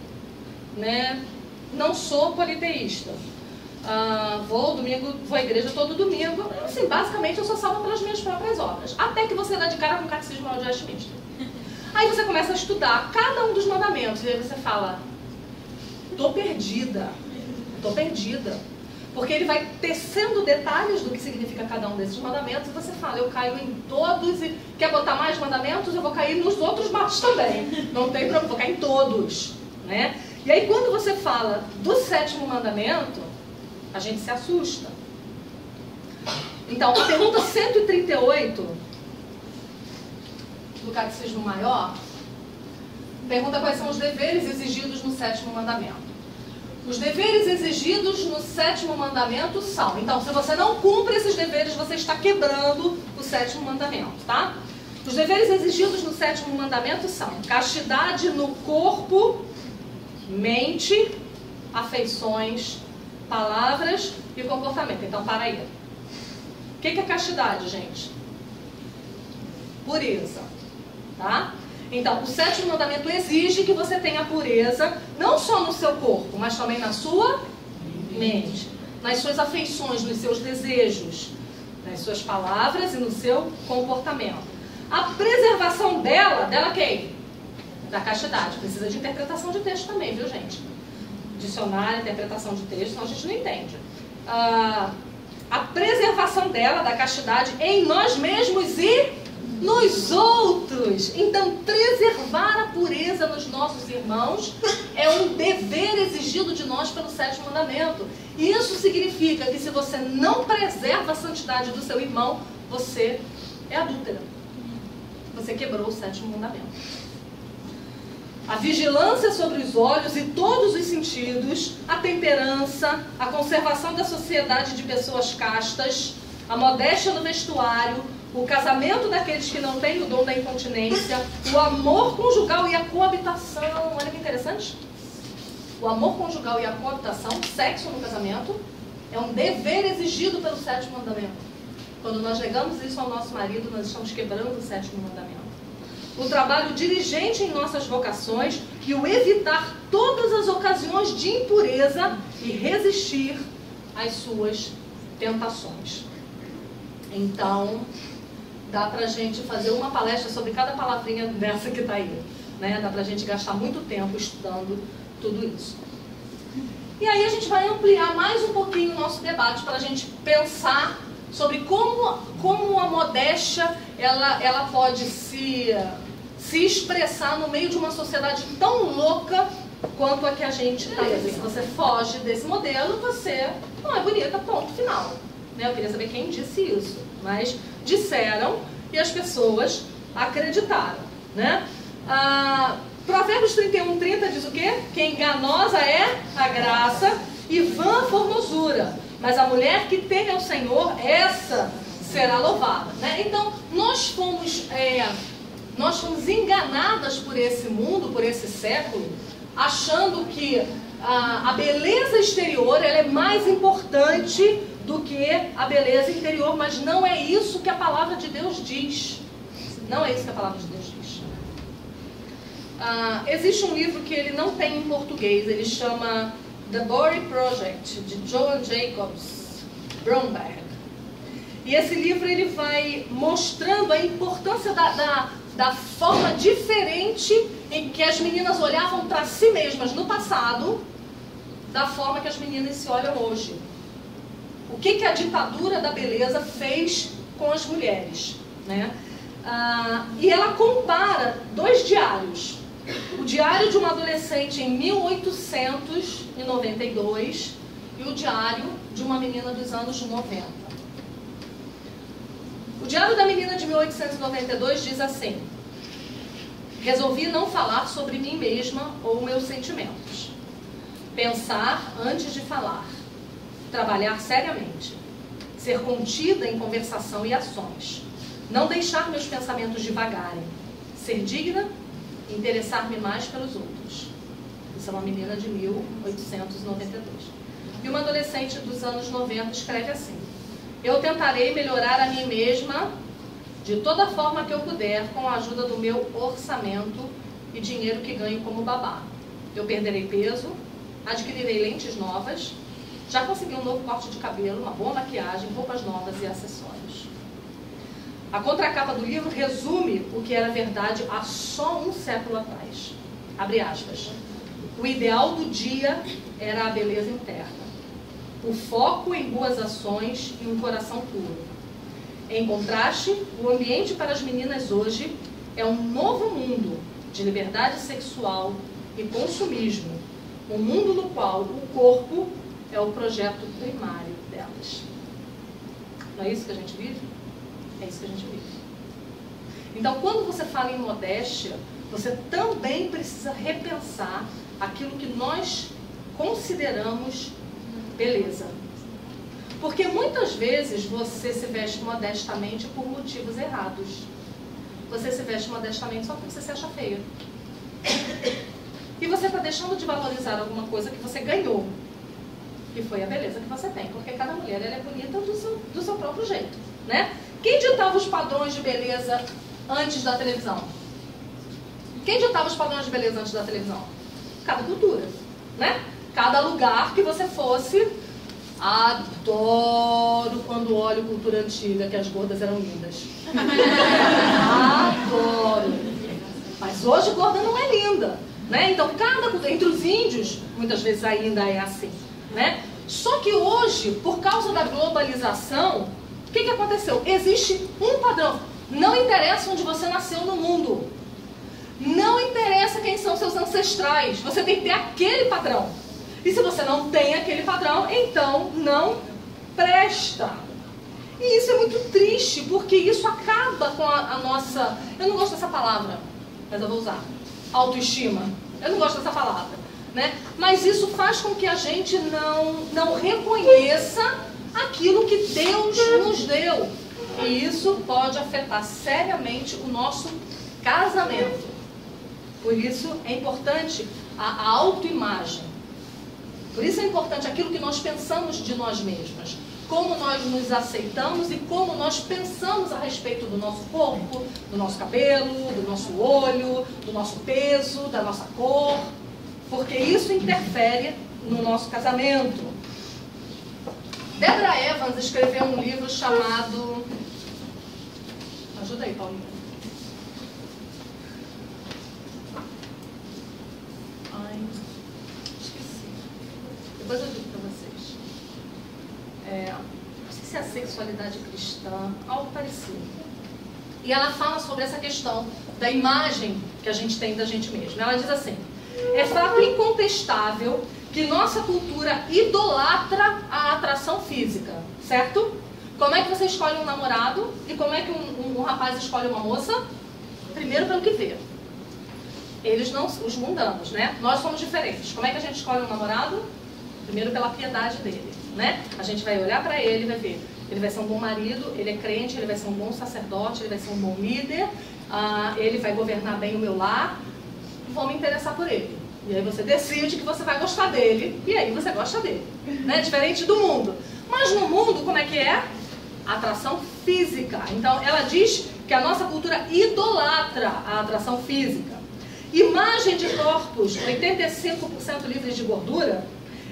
né? Não sou politeísta. Vou à igreja todo domingo. Assim, basicamente, eu sou salva pelas minhas próprias obras. Até que você dá de cara com o catecismo de Westminster. Aí você começa a estudar cada um dos mandamentos. E aí você fala, tô perdida. Porque ele vai tecendo detalhes do que significa cada um desses mandamentos. E você fala, eu caio em todos. E quer botar mais mandamentos? Eu vou cair nos outros mais também. Não tem problema, vou cair em todos, né? E aí quando você fala do 7º mandamento, a gente se assusta. Então, a pergunta 138 do Catecismo Maior Pergunta quais são os deveres exigidos no 7º mandamento. Os deveres exigidos no 7º mandamento são... Então, se você não cumpre esses deveres, você está quebrando o 7º mandamento, tá? Os deveres exigidos no 7º mandamento são castidade no corpo, mente, afeições, palavras e comportamento. Então, para aí. O que é castidade, gente? Pureza, tá? Então, o 7º mandamento exige que você tenha pureza, não só no seu corpo, mas também na sua mente, nas suas afeições, nos seus desejos, nas suas palavras e no seu comportamento. A preservação dela quem? Da castidade. Precisa de interpretação de texto também, viu, gente? Dicionário, interpretação de texto, senão a gente não entende. A preservação dela, da castidade, em nós mesmos e nos outros. Então, preservar a pureza nos nossos irmãos é um dever exigido de nós pelo 7º mandamento. E isso significa que se você não preserva a santidade do seu irmão, você é adúltera. Você quebrou o 7º mandamento. A vigilância sobre os olhos e todos os sentidos, a temperança, a conservação da sociedade de pessoas castas, a modéstia no vestuário, o casamento daqueles que não têm o dom da incontinência, o amor conjugal e a coabitação. Olha que interessante. O amor conjugal e a coabitação, sexo no casamento, é um dever exigido pelo 7º mandamento. Quando nós negamos isso ao nosso marido, nós estamos quebrando o 7º mandamento. O trabalho diligente em nossas vocações e o evitar todas as ocasiões de impureza e resistir às suas tentações. Então, dá pra gente fazer uma palestra sobre cada palavrinha dessa que tá aí, né? Dá pra gente gastar muito tempo estudando tudo isso. E aí a gente vai ampliar mais um pouquinho o nosso debate para a gente pensar sobre como a modéstia ela pode se expressar no meio de uma sociedade tão louca quanto a que a gente está vivendo. Se você foge desse modelo, você não é bonita, ponto final. Né? Eu queria saber quem disse isso, mas disseram e as pessoas acreditaram. Né? Provérbios 31:30 diz o quê? Que enganosa é a graça e vã a formosura, mas a mulher que teme ao Senhor, essa será louvada. Né? Então, nós fomos enganadas por esse mundo, por esse século, achando que a beleza exterior ela é mais importante do que a beleza interior, mas não é isso que a palavra de Deus diz. Não é isso que a palavra de Deus diz. Existe um livro que ele não tem em português, ele chama The Body Project, de Joan Jacobs Bromberg. E esse livro ele vai mostrando a importância da forma diferente em que as meninas olhavam para si mesmas no passado, da forma que as meninas se olham hoje. O que a ditadura da beleza fez com as mulheres, né? E ela compara dois diários. O diário de uma adolescente em 1892 e o diário de uma menina dos anos 90. O diário da menina de 1892 diz assim: resolvi não falar sobre mim mesma ou meus sentimentos. Pensar antes de falar. Trabalhar seriamente. Ser contida em conversação e ações. Não deixar meus pensamentos divagarem. Ser digna e interessar-me mais pelos outros. Isso é uma menina de 1892. E uma adolescente dos anos 90 escreve assim: eu tentarei melhorar a mim mesma de toda forma que eu puder com a ajuda do meu orçamento e dinheiro que ganho como babá. Eu perderei peso, adquirirei lentes novas, já consegui um novo corte de cabelo, uma boa maquiagem, roupas novas e acessórios. A contracapa do livro resume o que era verdade há só um século atrás. Abre aspas. O ideal do dia era a beleza interna. O foco em boas ações e um coração puro. Em contraste, o ambiente para as meninas hoje é um novo mundo de liberdade sexual e consumismo. Um mundo no qual o corpo é o projeto primário delas. Não é isso que a gente vive? É isso que a gente vive. Então, quando você fala em modéstia, você também precisa repensar aquilo que nós consideramos beleza. Porque muitas vezes você se veste modestamente por motivos errados. Você se veste modestamente só porque você se acha feia. E você está deixando de valorizar alguma coisa que você ganhou, que foi a beleza que você tem. Porque cada mulher ela é bonita do seu próprio jeito, né? Quem ditava os padrões de beleza antes da televisão? Quem ditava os padrões de beleza antes da televisão? Cada cultura, né? Cada lugar que você fosse. Adoro quando olho cultura antiga, que as gordas eram lindas. Adoro. Mas hoje gorda não é linda, né? Então, entre os índios, muitas vezes ainda é assim, né? Só que hoje, por causa da globalização, o que aconteceu? Existe um padrão. Não interessa onde você nasceu no mundo. Não interessa quem são seus ancestrais. Você tem que ter aquele padrão. E se você não tem aquele padrão, então não presta. E isso é muito triste, porque isso acaba com a nossa... Eu não gosto dessa palavra, mas eu vou usar. Autoestima. Eu não gosto dessa palavra, né? Mas isso faz com que a gente não reconheça aquilo que Deus nos deu. E isso pode afetar seriamente o nosso casamento. Por isso é importante a autoimagem. Por isso é importante aquilo que nós pensamos de nós mesmas. Como nós nos aceitamos e como nós pensamos a respeito do nosso corpo, do nosso cabelo, do nosso olho, do nosso peso, da nossa cor. Porque isso interfere no nosso casamento. Deborah Evans escreveu um livro chamado... Ajuda aí, Paulinha. Depois eu digo para vocês. Não sei se é a sexualidade cristã, algo parecido. E ela fala sobre essa questão da imagem que a gente tem da gente mesma. Ela diz assim: é fato incontestável que nossa cultura idolatra a atração física, certo? Como é que você escolhe um namorado e como é que um rapaz escolhe uma moça? Primeiro pelo que vê. Eles não, os mundanos, né? Nós somos diferentes. Como é que a gente escolhe um namorado? Primeiro pela piedade dele, né? A gente vai olhar para ele e vai ver. Ele vai ser um bom marido, ele é crente, ele vai ser um bom sacerdote, ele vai ser um bom líder, ele vai governar bem o meu lar, vou me interessar por ele. E aí você decide que você vai gostar dele, e aí você gosta dele, né? Diferente do mundo. Mas no mundo, como é que é? Atração física. Então, ela diz que a nossa cultura idolatra a atração física. Imagem de corpos 85% livres de gordura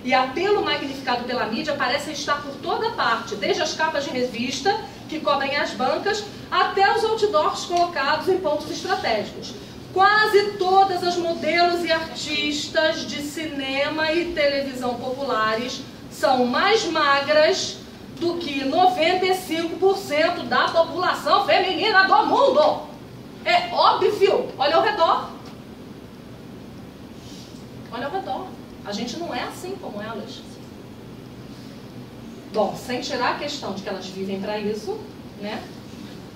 e apelo magnificado pela mídia parecem estar por toda parte, desde as capas de revista que cobrem as bancas até os outdoors colocados em pontos estratégicos. Quase todas as modelos e artistas de cinema e televisão populares são mais magras do que 95% da população feminina do mundo. É óbvio. Olha ao redor. Olha ao redor. A gente não é assim como elas. Bom, sem tirar a questão de que elas vivem para isso, né?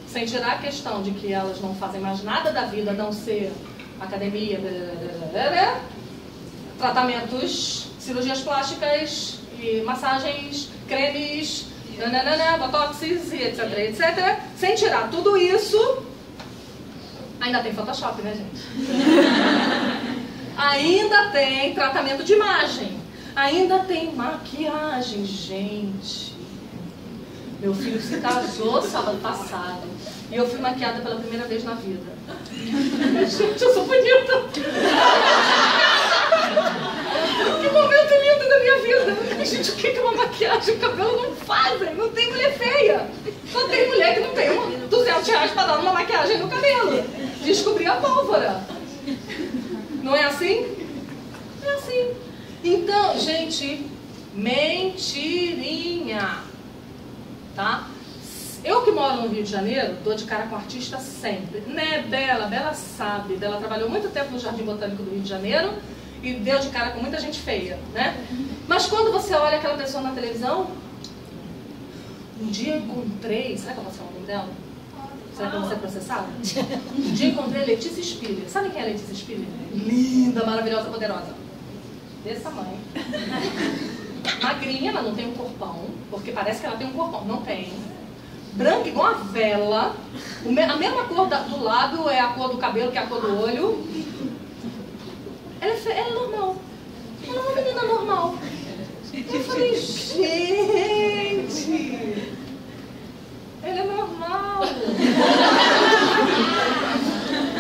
Sem tirar a questão de que elas não fazem mais nada da vida a não ser academia, tratamentos, cirurgias plásticas, e massagens, cremes, botoxes e etc, etc. Sem tirar tudo isso, ainda tem Photoshop, né, gente? Ainda tem tratamento de imagem. Ainda tem maquiagem, gente. Meu filho se casou sábado passado e eu fui maquiada pela primeira vez na vida. Gente, eu sou bonita. Que momento lindo da minha vida. Gente, o que é uma maquiagem? O cabelo não fazem. Não tem mulher feia. Só tem mulher que não tem R$200 para dar uma maquiagem no cabelo. Descobri a pólvora. Não é assim? É assim. Então, gente, mentirinha. Tá? Eu que moro no Rio de Janeiro, dou de cara com artista sempre. Né, Bela? Bela sabe. Bela trabalhou muito tempo no Jardim Botânico do Rio de Janeiro e deu de cara com muita gente feia, né? Mas quando você olha aquela pessoa na televisão, um dia eu encontrei... Será que eu posso falar o nome dela? Será que eu vou ser processada? Um dia encontrei a Letícia Spiller. Sabe quem é a Letícia Spiller? Linda, maravilhosa, poderosa. Desse tamanho. Magrinha, mas não tem um corpão. Porque parece que ela tem um corpão. Não tem. Branca igual a vela. A mesma cor do lado é a cor do cabelo, que é a cor do olho. Ela é normal. Ela é uma menina normal. Eu falei, gente, ela é normal.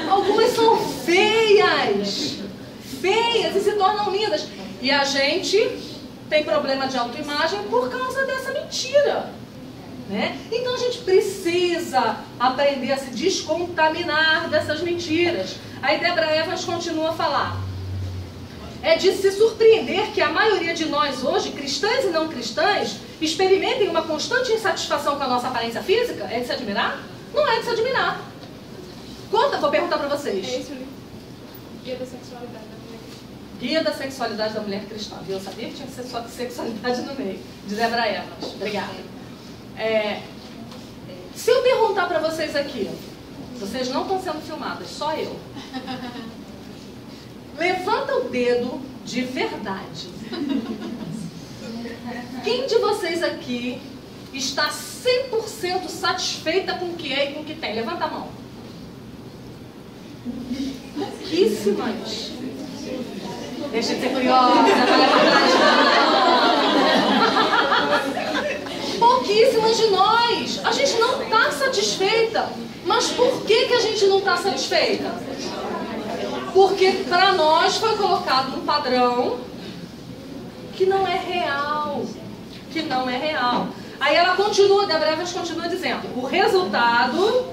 Algumas são feias. Feias e se tornam lindas. E a gente tem problema de autoimagem por causa dessa mentira. Né? Então a gente precisa aprender a se descontaminar dessas mentiras. Aí Debra Evans continua a falar. É de se surpreender que a maioria de nós hoje, cristãs e não cristãs, experimentem uma constante insatisfação com a nossa aparência física. É de se admirar? Não é de se admirar. Vou perguntar para vocês. É isso, Guia da Sexualidade da Mulher Cristã. Guia da Sexualidade da Mulher Cristã. Eu sabia que tinha que ser só sexualidade no meio. De Debra Evans. Obrigada. Se eu perguntar para vocês aqui, vocês não estão sendo filmadas, só eu. Levanta o dedo de verdade. Quem de vocês aqui está 100% satisfeita com o que é e com o que tem? Levanta a mão. Pouquíssimas. Deixa de ser curiosa, vai levantar as mãos. Pouquíssimas de nós. A gente não está satisfeita. Mas por que a gente não está satisfeita? Porque para nós foi colocado um padrão que não é real. Que não é real. Aí ela continua, Debra Evans continua dizendo, o resultado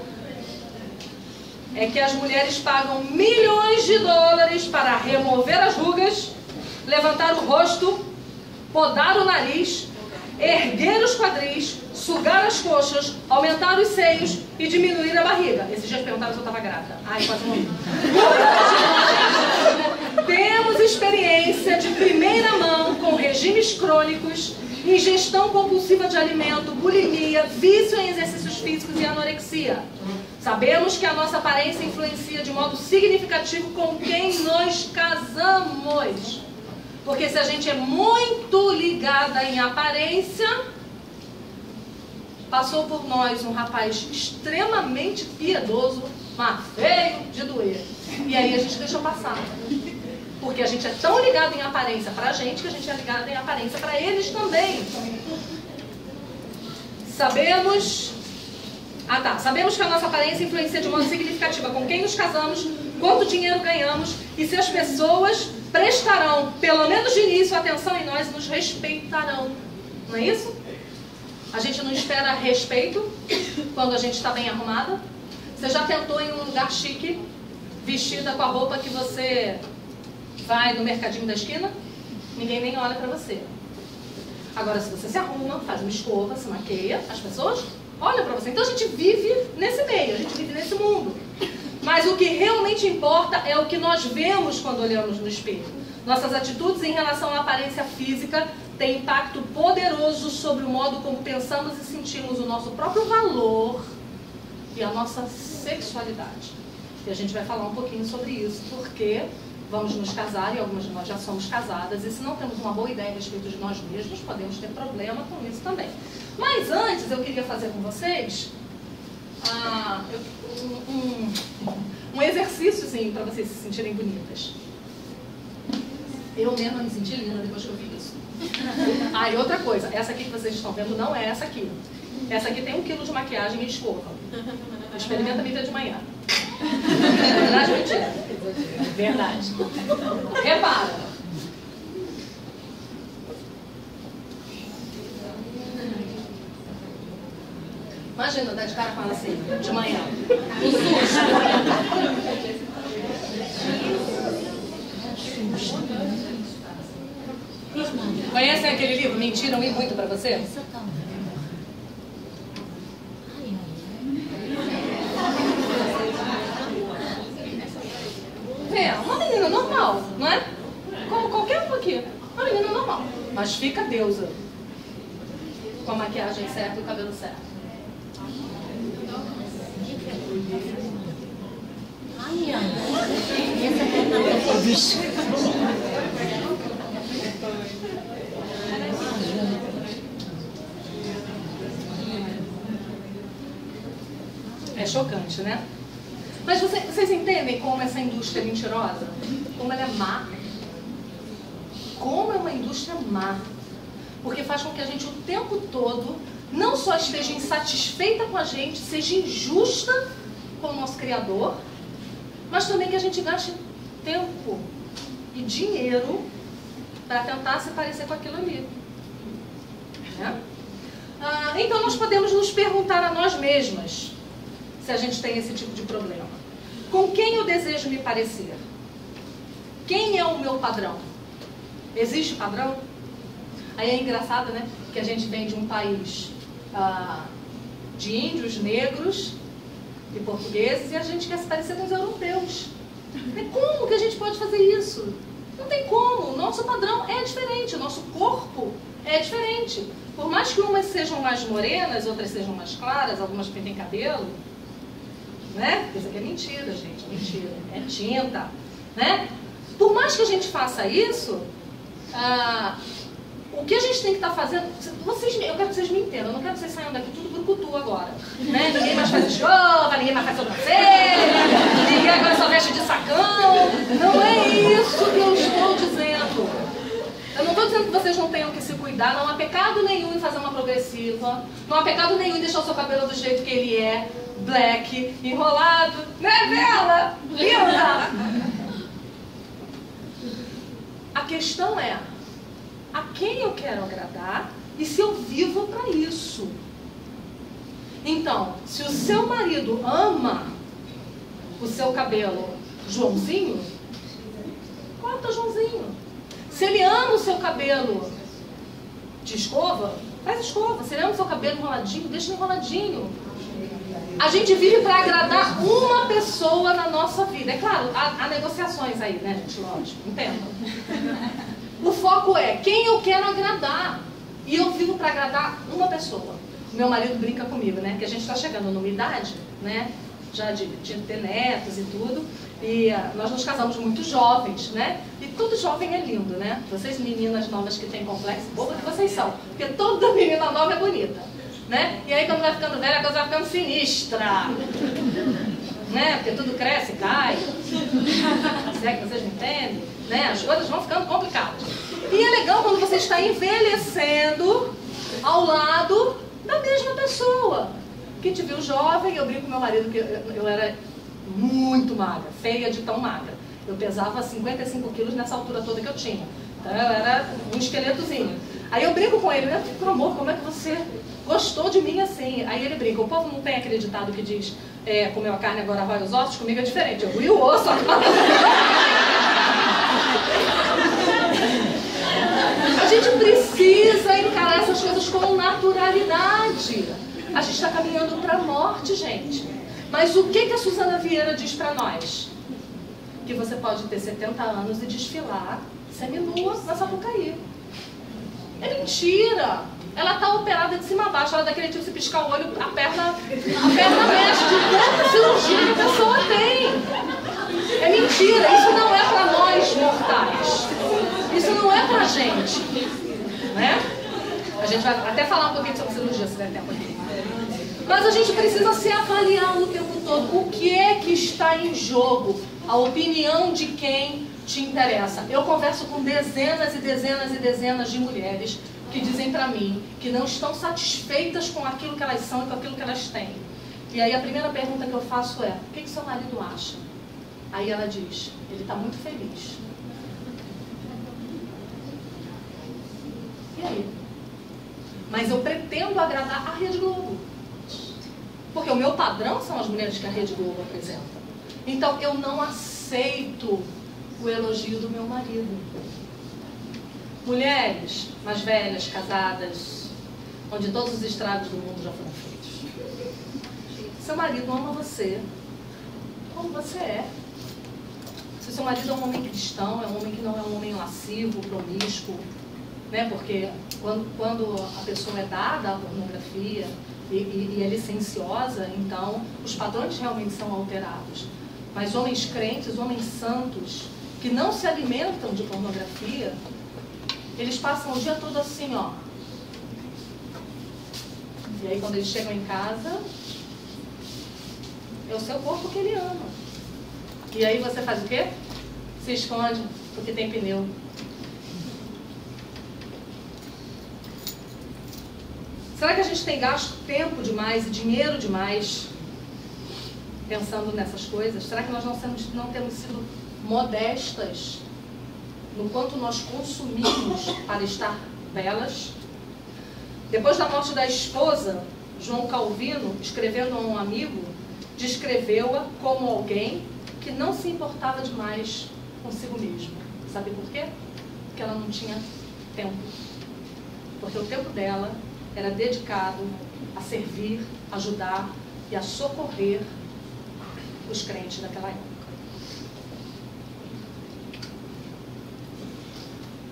é que as mulheres pagam milhões de dólares para remover as rugas, levantar o rosto, podar o nariz, erguer os quadris, sugar as coxas, aumentar os seios e diminuir a barriga. Esses dias perguntaram se eu estava grávida. Ai, quase morri. Temos experiência de primeira mão com regimes crônicos, ingestão compulsiva de alimento, bulimia, vício em exercícios físicos e anorexia. Sabemos que a nossa aparência influencia de modo significativo com quem nos casamos. Porque se a gente é muito ligada em aparência, passou por nós um rapaz extremamente piedoso, mas feio de doer. E aí a gente deixou passar. Porque a gente é tão ligado em aparência pra gente, que a gente é ligado em aparência pra eles também. Sabemos que a nossa aparência influencia de modo significativo com quem nos casamos, quanto dinheiro ganhamos e se as pessoas prestarão, pelo menos de início, atenção em nós e nos respeitarão. Não é isso? A gente não espera respeito quando a gente está bem arrumada. Você já tentou ir em um lugar chique, vestida com a roupa que você vai no mercadinho da esquina? Ninguém nem olha pra você. Agora, se você se arruma, faz uma escova, se maqueia, as pessoas olham pra você. Então a gente vive nesse meio, a gente vive nesse mundo. Mas o que realmente importa é o que nós vemos quando olhamos no espelho. Nossas atitudes em relação à aparência física têm impacto poderoso sobre o modo como pensamos e sentimos o nosso próprio valor e a nossa sexualidade. E a gente vai falar um pouquinho sobre isso, porque vamos nos casar e algumas de nós já somos casadas, e se não temos uma boa ideia a respeito de nós mesmos, podemos ter problema com isso também. Mas antes eu queria fazer com vocês um exercíciozinho para vocês se sentirem bonitas. Eu mesma me senti linda depois que eu vi isso. E outra coisa, essa aqui que vocês estão vendo não é essa aqui. Essa aqui tem 1 quilo de maquiagem e escova. Experimenta me ver de manhã. Verdade ou mentira? Verdade. Repara. Imagina, dar de cara com ela assim, de manhã. Um susto. Conhecem aquele livro, Mentiram e Muito pra você? Uma menina normal, não é? Como qualquer um aqui. Uma menina normal. Mas fica deusa. Com a maquiagem certa e o cabelo certo. vezes. É chocante, né? Mas vocês entendem como essa indústria é mentirosa? Como ela é má? Como é uma indústria má? Porque faz com que a gente o tempo todo não só esteja insatisfeita com a gente, seja injusta com o nosso Criador, mas também que a gente gaste tempo e dinheiro para tentar se parecer com aquilo ali. Né? Então nós podemos nos perguntar a nós mesmas se a gente tem esse tipo de problema. Com quem eu desejo me parecer? Quem é o meu padrão? Existe padrão? Aí é engraçado, né? Que a gente vem de um país de índios, negros e portugueses e a gente quer se parecer com os europeus. Como que a gente pode fazer isso? Não tem como. O nosso padrão é diferente, o nosso corpo é diferente. Por mais que umas sejam mais morenas, outras sejam mais claras, algumas pintem cabelo, né? Isso aqui é mentira, gente, é mentira. É tinta, né? Por mais que a gente faça isso, o que a gente tem que estar fazendo... eu quero que vocês me entendam, eu não quero que vocês saiam daqui tudo brucutu agora. Né? Ninguém mais faz escova, ninguém mais faz sobrancelha, ninguém agora só veste de sacão. Não é isso que eu estou dizendo. Eu não estou dizendo que vocês não tenham que se cuidar, não há pecado nenhum em fazer uma progressiva, não há pecado nenhum em deixar o seu cabelo do jeito que ele é, black, enrolado, né, Bela? Linda! A questão é, a quem eu quero agradar e se eu vivo para isso. Então, se o seu marido ama o seu cabelo Joãozinho, corta Joãozinho. Se ele ama o seu cabelo de escova, faz escova. Se ele ama o seu cabelo enroladinho, deixa enroladinho. A gente vive para agradar uma pessoa na nossa vida. É claro, há negociações aí, né, gente? Lógico, entendam. O foco é quem eu quero agradar. E eu vivo para agradar uma pessoa. O meu marido brinca comigo, né? Que a gente está chegando numa idade, né? Já de ter netos e tudo. E nós nos casamos muito jovens, né? E todo jovem é lindo, né? Vocês meninas novas que têm complexo, boba que vocês são. Porque toda menina nova é bonita, né? E aí quando vai ficando velha, a coisa vai ficando sinistra. Né? Porque tudo cresce e cai. Se é que vocês me entendem? Né? As coisas vão ficando complicadas. E é legal quando você está envelhecendo ao lado da mesma pessoa. Que te viu jovem, eu brinco com meu marido que eu era muito magra, feia de tão magra. Eu pesava 55 quilos nessa altura toda que eu tinha. Então eu era um esqueletozinho. Aí eu brinco com ele, né? Por amor, como é que você gostou de mim assim? Aí ele brinca, o povo não tem acreditado que diz, comeu a carne, agora rói os ossos, comigo é diferente. Eu fui o osso agora. A gente precisa encarar essas coisas com naturalidade. A gente está caminhando para a morte, gente. Mas o que a Suzana Vieira diz para nós? Que você pode ter 70 anos e desfilar seminua na Sapucaí. É mentira! Ela está operada de cima a baixo, ela é daquele tipo, se piscar o olho, a perna mexe de tanta cirurgia que a pessoa tem. É mentira, isso não é para nós mortais. Isso não é pra gente. Né? A gente vai até falar um pouquinho sobre cirurgia, se der tempo aqui. Mas a gente precisa se avaliar o tempo todo. O que é que está em jogo? A opinião de quem te interessa. Eu converso com dezenas e dezenas e dezenas de mulheres que dizem pra mim que não estão satisfeitas com aquilo que elas são e com aquilo que elas têm. E aí a primeira pergunta que eu faço é, o que seu marido acha? Aí ela diz, ele está muito feliz. E aí? Mas eu pretendo agradar a Rede Globo. Porque o meu padrão são as mulheres que a Rede Globo apresenta. Então eu não aceito o elogio do meu marido. Mulheres mais velhas, casadas, onde todos os estragos do mundo já foram feitos. Seu marido ama você como você é. Se seu marido é um homem cristão, é um homem que não é um homem lascivo, promíscuo, né? Porque quando a pessoa é dada à pornografia e é licenciosa, então os padrões realmente são alterados. Mas homens crentes, homens santos, que não se alimentam de pornografia, eles passam o dia todo assim, ó. E aí quando eles chegam em casa, é o seu corpo que ele ama. E aí você faz o quê? Se esconde, porque tem pneu. Será que a gente tem gasto tempo demais e dinheiro demais pensando nessas coisas? Será que nós não temos sido modestas no quanto nós consumimos para estar belas? Depois da morte da esposa, João Calvino, escrevendo a um amigo, descreveu-a como alguém que não se importava demais consigo mesma. Sabe por quê? Porque ela não tinha tempo. Porque o tempo dela era dedicado a servir, ajudar e a socorrer os crentes daquela época.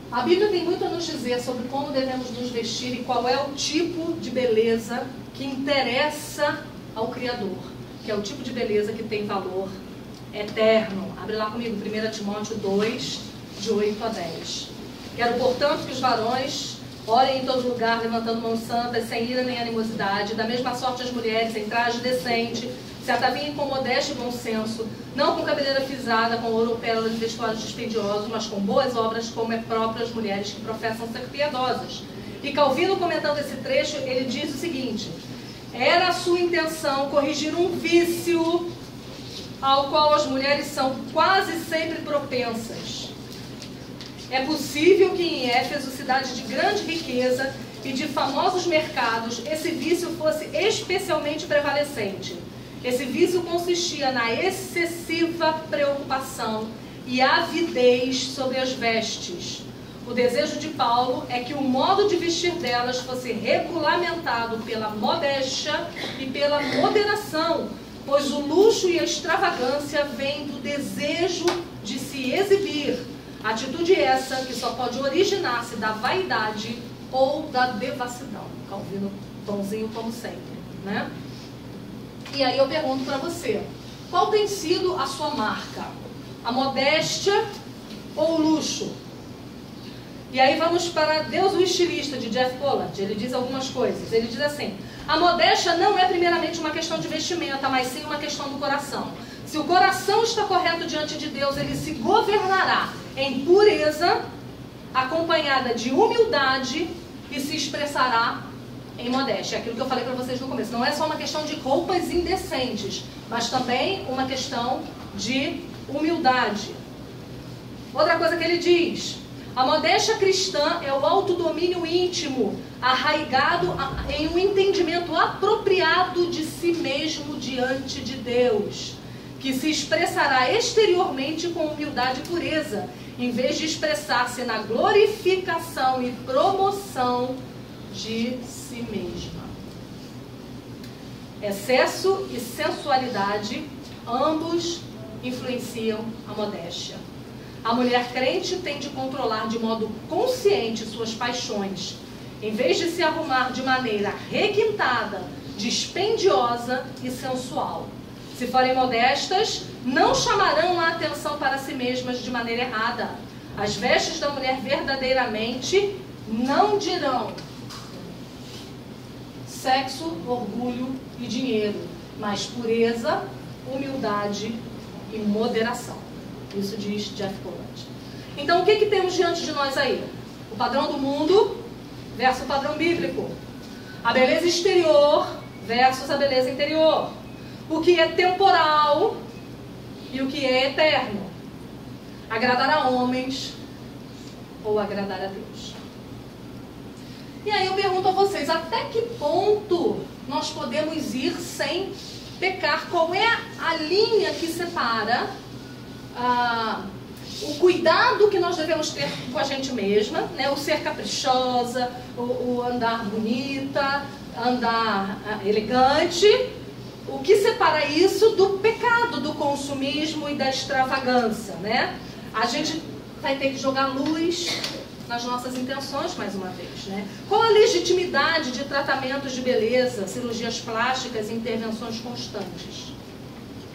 A Bíblia tem muito a nos dizer sobre como devemos nos vestir e qual é o tipo de beleza que interessa ao Criador, que é o tipo de beleza que tem valor eterno. Abre lá comigo, 1 Timóteo 2, de 8 a 10. Quero, portanto, que os varões orem em todo lugar, levantando mãos santas, sem ira nem animosidade. Da mesma sorte as mulheres, em traje decente, se ataviem com modéstia e bom senso, não com cabeleira frisada, com ouro ou pérola de vestuários dispendiosos, mas com boas obras, como é próprio às mulheres que professam ser piedosas. E Calvino, comentando esse trecho, ele diz o seguinte: era a sua intenção corrigir um vício ao qual as mulheres são quase sempre propensas. É possível que em Éfeso, cidade de grande riqueza e de famosos mercados, esse vício fosse especialmente prevalecente. Esse vício consistia na excessiva preocupação e avidez sobre as vestes. O desejo de Paulo é que o modo de vestir delas fosse regulamentado pela modéstia e pela moderação, pois o luxo e a extravagância vêm do desejo de se exibir. Atitude essa que só pode originar-se da vaidade ou da devassidão. Calvino, bonzinho como sempre, né? E aí eu pergunto para você, qual tem sido a sua marca? A modéstia ou o luxo? E aí vamos para Deus o Estilista, de Jeff Pollard. Ele diz algumas coisas. Ele diz assim: a modéstia não é primeiramente uma questão de vestimenta, mas sim uma questão do coração. Se o coração está correto diante de Deus, ele se governará em pureza, acompanhada de humildade, e se expressará em modéstia. Aquilo que eu falei para vocês no começo. Não é só uma questão de roupas indecentes, mas também uma questão de humildade. Outra coisa que ele diz: a modéstia cristã é o autodomínio íntimo, arraigado em um entendimento apropriado de si mesmo diante de Deus, que se expressará exteriormente com humildade e pureza, em vez de expressar-se na glorificação e promoção de si mesma. Excesso e sensualidade, ambos influenciam a modéstia. A mulher crente tem de controlar de modo consciente suas paixões, em vez de se arrumar de maneira requintada, dispendiosa e sensual. Se forem modestas, não chamarão a atenção para si mesmas de maneira errada. As vestes da mulher verdadeiramente não dirão sexo, orgulho e dinheiro, mas pureza, humildade e moderação. Isso diz Jeff Pollard. Então, o que temos diante de nós aí? O padrão do mundo versus o padrão bíblico. A beleza exterior versus a beleza interior. O que é temporal e o que é eterno. Agradar a homens ou agradar a Deus. E aí eu pergunto a vocês, até que ponto nós podemos ir sem pecar? Qual é a linha que separa o cuidado que nós devemos ter com a gente mesma, né? O ser caprichosa, o andar bonita, andar elegante? O que separa isso do pecado, do consumismo e da extravagância, né? A gente vai ter que jogar luz nas nossas intenções mais uma vez, né? Qual a legitimidade de tratamentos de beleza, cirurgias plásticas e intervenções constantes?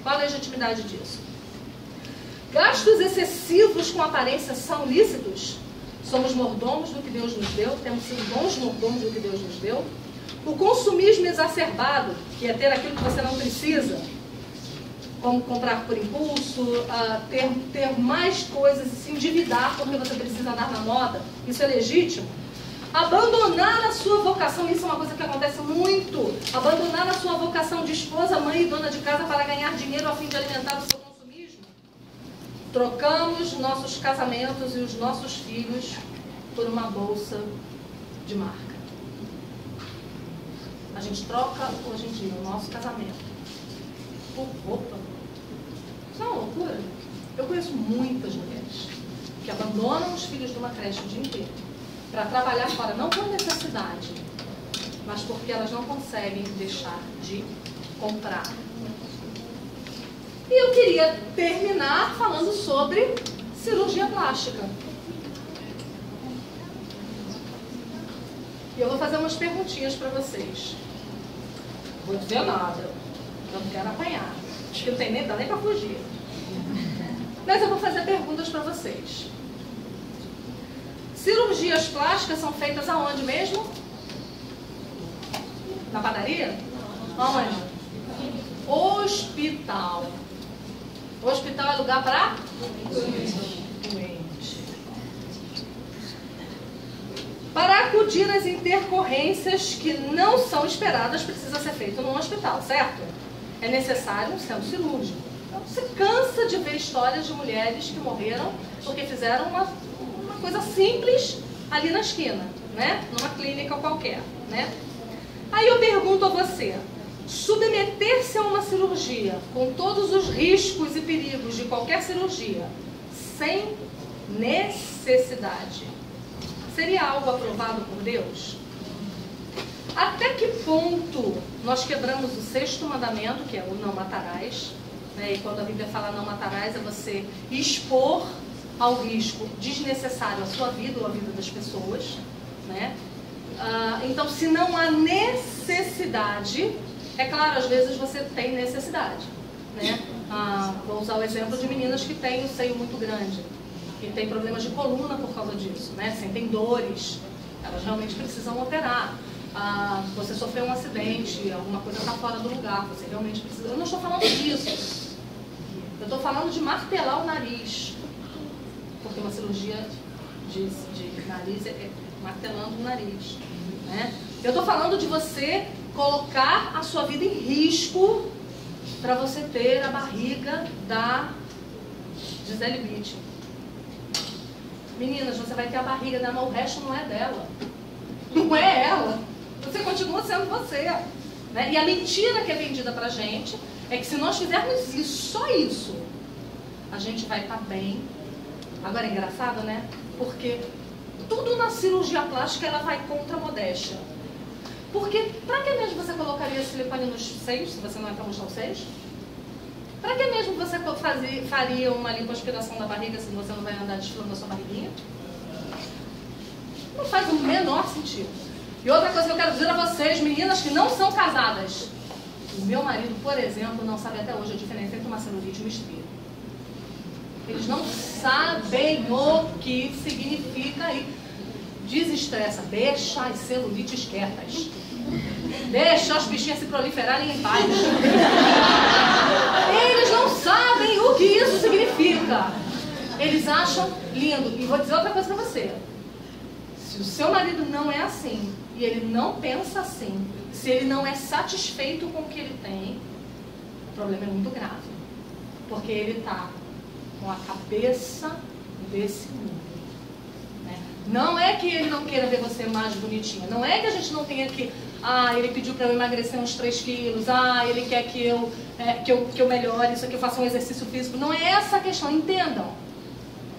Qual a legitimidade disso? Gastos excessivos com aparência são lícitos? Somos mordomos do que Deus nos deu, temos sido bons mordomos do que Deus nos deu. O consumismo exacerbado, que é ter aquilo que você não precisa, como comprar por impulso, ter mais coisas e se endividar porque você precisa andar na moda, isso é legítimo. Abandonar a sua vocação, isso é uma coisa que acontece muito, abandonar a sua vocação de esposa, mãe e dona de casa para ganhar dinheiro a fim de alimentar o seu consumismo. Trocamos nossos casamentos e os nossos filhos por uma bolsa de marca. A gente troca hoje em dia o nosso casamento por roupa. Isso é uma loucura. Eu conheço muitas mulheres que abandonam os filhos de uma creche o dia inteiro para trabalhar fora, não por necessidade, mas porque elas não conseguem deixar de comprar. E eu queria terminar falando sobre cirurgia plástica. E eu vou fazer umas perguntinhas para vocês. Não vou dizer nada, eu não quero apanhar. Acho que não tem nem, dá nem para fugir. Mas eu vou fazer perguntas para vocês. Cirurgias plásticas são feitas aonde mesmo? Na padaria? Aonde? Hospital. Hospital é lugar para? Doente. Para acudir às intercorrências que não são esperadas, precisa ser feito num hospital, certo? É necessário um centro cirúrgico. Então, você cansa de ver histórias de mulheres que morreram porque fizeram uma coisa simples ali na esquina, né? Numa clínica qualquer, né? Aí eu pergunto a você, submeter-se a uma cirurgia com todos os riscos e perigos de qualquer cirurgia, sem necessidade, seria algo aprovado por Deus? Até que ponto nós quebramos o 6º mandamento, que é o não matarás, né? E quando a Bíblia fala não matarás, é você expor ao risco desnecessário a sua vida ou a vida das pessoas, né? Então, se não há necessidade, é claro, às vezes você tem necessidade, né? Vou usar o exemplo de meninas que têm o seio muito grande, que têm problemas de coluna por causa disso, né? Sentem dores, elas realmente precisam operar. Você sofreu um acidente, alguma coisa está fora do lugar, você realmente precisa... Eu não estou falando disso. Eu estou falando de martelar o nariz, porque uma cirurgia de nariz é martelando o nariz, né? Eu estou falando de você colocar a sua vida em risco para você ter a barriga da Gisele Bündchen. Meninas, você vai ter a barriga dela, mas o resto não é dela. Não é ela. Você continua sendo você, né? E a mentira que é vendida pra gente é que se nós fizermos isso, só isso, a gente vai estar bem. Agora é engraçado, né? Porque tudo na cirurgia plástica ela vai contra a modéstia. Porque pra que mesmo você colocaria silicone nos seios, se você não é pra mostrar os seios? Pra que mesmo você faria uma lipoaspiração da barriga se você não vai andar desfilando a sua barriguinha? Não faz o menor sentido. E outra coisa que eu quero dizer a vocês, meninas que não são casadas. O meu marido, por exemplo, não sabe até hoje a diferença entre uma celulite e uma estria. Eles não sabem o que significa e desestressa. Deixa as celulites quietas. Deixa as bichinhas se proliferarem em paz. Eles não sabem o que isso significa. Eles acham lindo. E vou dizer outra coisa pra você. Se o seu marido não é assim, e ele não pensa assim, se ele não é satisfeito com o que ele tem, o problema é muito grave. Porque ele está com a cabeça desse mundo, né? Não é que ele não queira ver você mais bonitinha. Não é que a gente não tenha que... ele pediu para eu emagrecer uns 3 quilos. Ele quer que eu melhore, isso aqui eu faça um exercício físico. Não é essa a questão, entendam.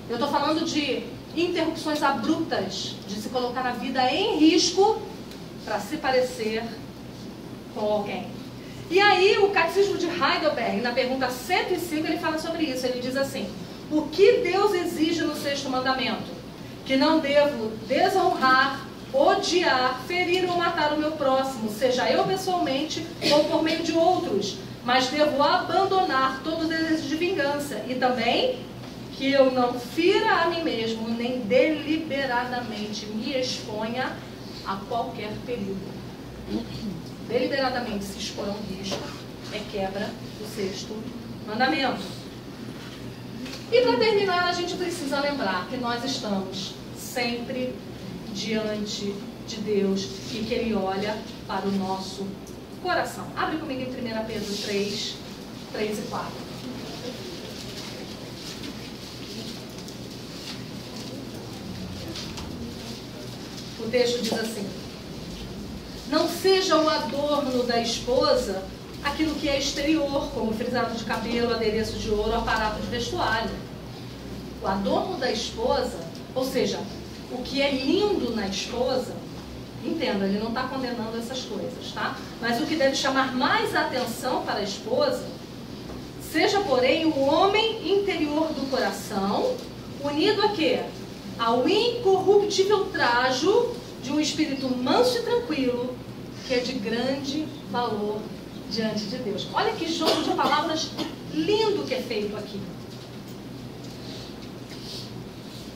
Eu estou falando de interrupções abruptas, de se colocar a vida em risco para se parecer com alguém. E aí o Catecismo de Heidelberg, na pergunta 105, ele fala sobre isso. Ele diz assim: o que Deus exige no 6º mandamento? Que não devo desonrar, odiar, ferir ou matar o meu próximo, seja eu pessoalmente ou por meio de outros, mas devo abandonar todo desejo de vingança e também que eu não fira a mim mesmo, nem deliberadamente me exponha a qualquer perigo. Deliberadamente se expor a um risco é quebra do 6º mandamento. E para terminar, a gente precisa lembrar que nós estamos sempre diante de Deus e que Ele olha para o nosso coração. Abre comigo em 1 Pedro 3, 3 e 4. O texto diz assim: não seja o adorno da esposa aquilo que é exterior, como frisado de cabelo, adereço de ouro, aparato de vestuário. O adorno da esposa, ou seja, o que é lindo na esposa, entenda, ele não está condenando essas coisas, tá? Mas o que deve chamar mais atenção para a esposa, seja, porém, o homem interior do coração, unido a quê? Ao incorruptível trajo de um espírito manso e tranquilo, que é de grande valor diante de Deus. Olha que jogo de palavras lindo que é feito aqui.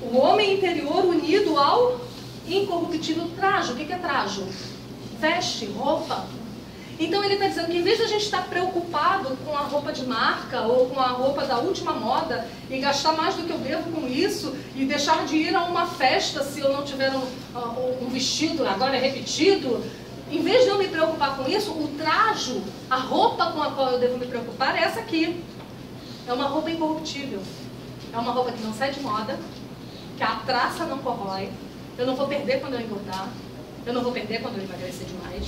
O homem interior unido ao incorruptível trajo. O que é trajo? Veste, roupa. Então ele está dizendo que em vez de a gente estar preocupado com a roupa de marca ou com a roupa da última moda e gastar mais do que eu devo com isso e deixar de ir a uma festa se eu não tiver um vestido agora repetido, em vez de eu me preocupar com isso, o trajo, a roupa com a qual eu devo me preocupar é essa aqui. É uma roupa incorruptível. É uma roupa que não sai de moda, que a traça não corrói. Eu não vou perder quando eu engordar. Eu não vou perder quando eu emagrecer demais.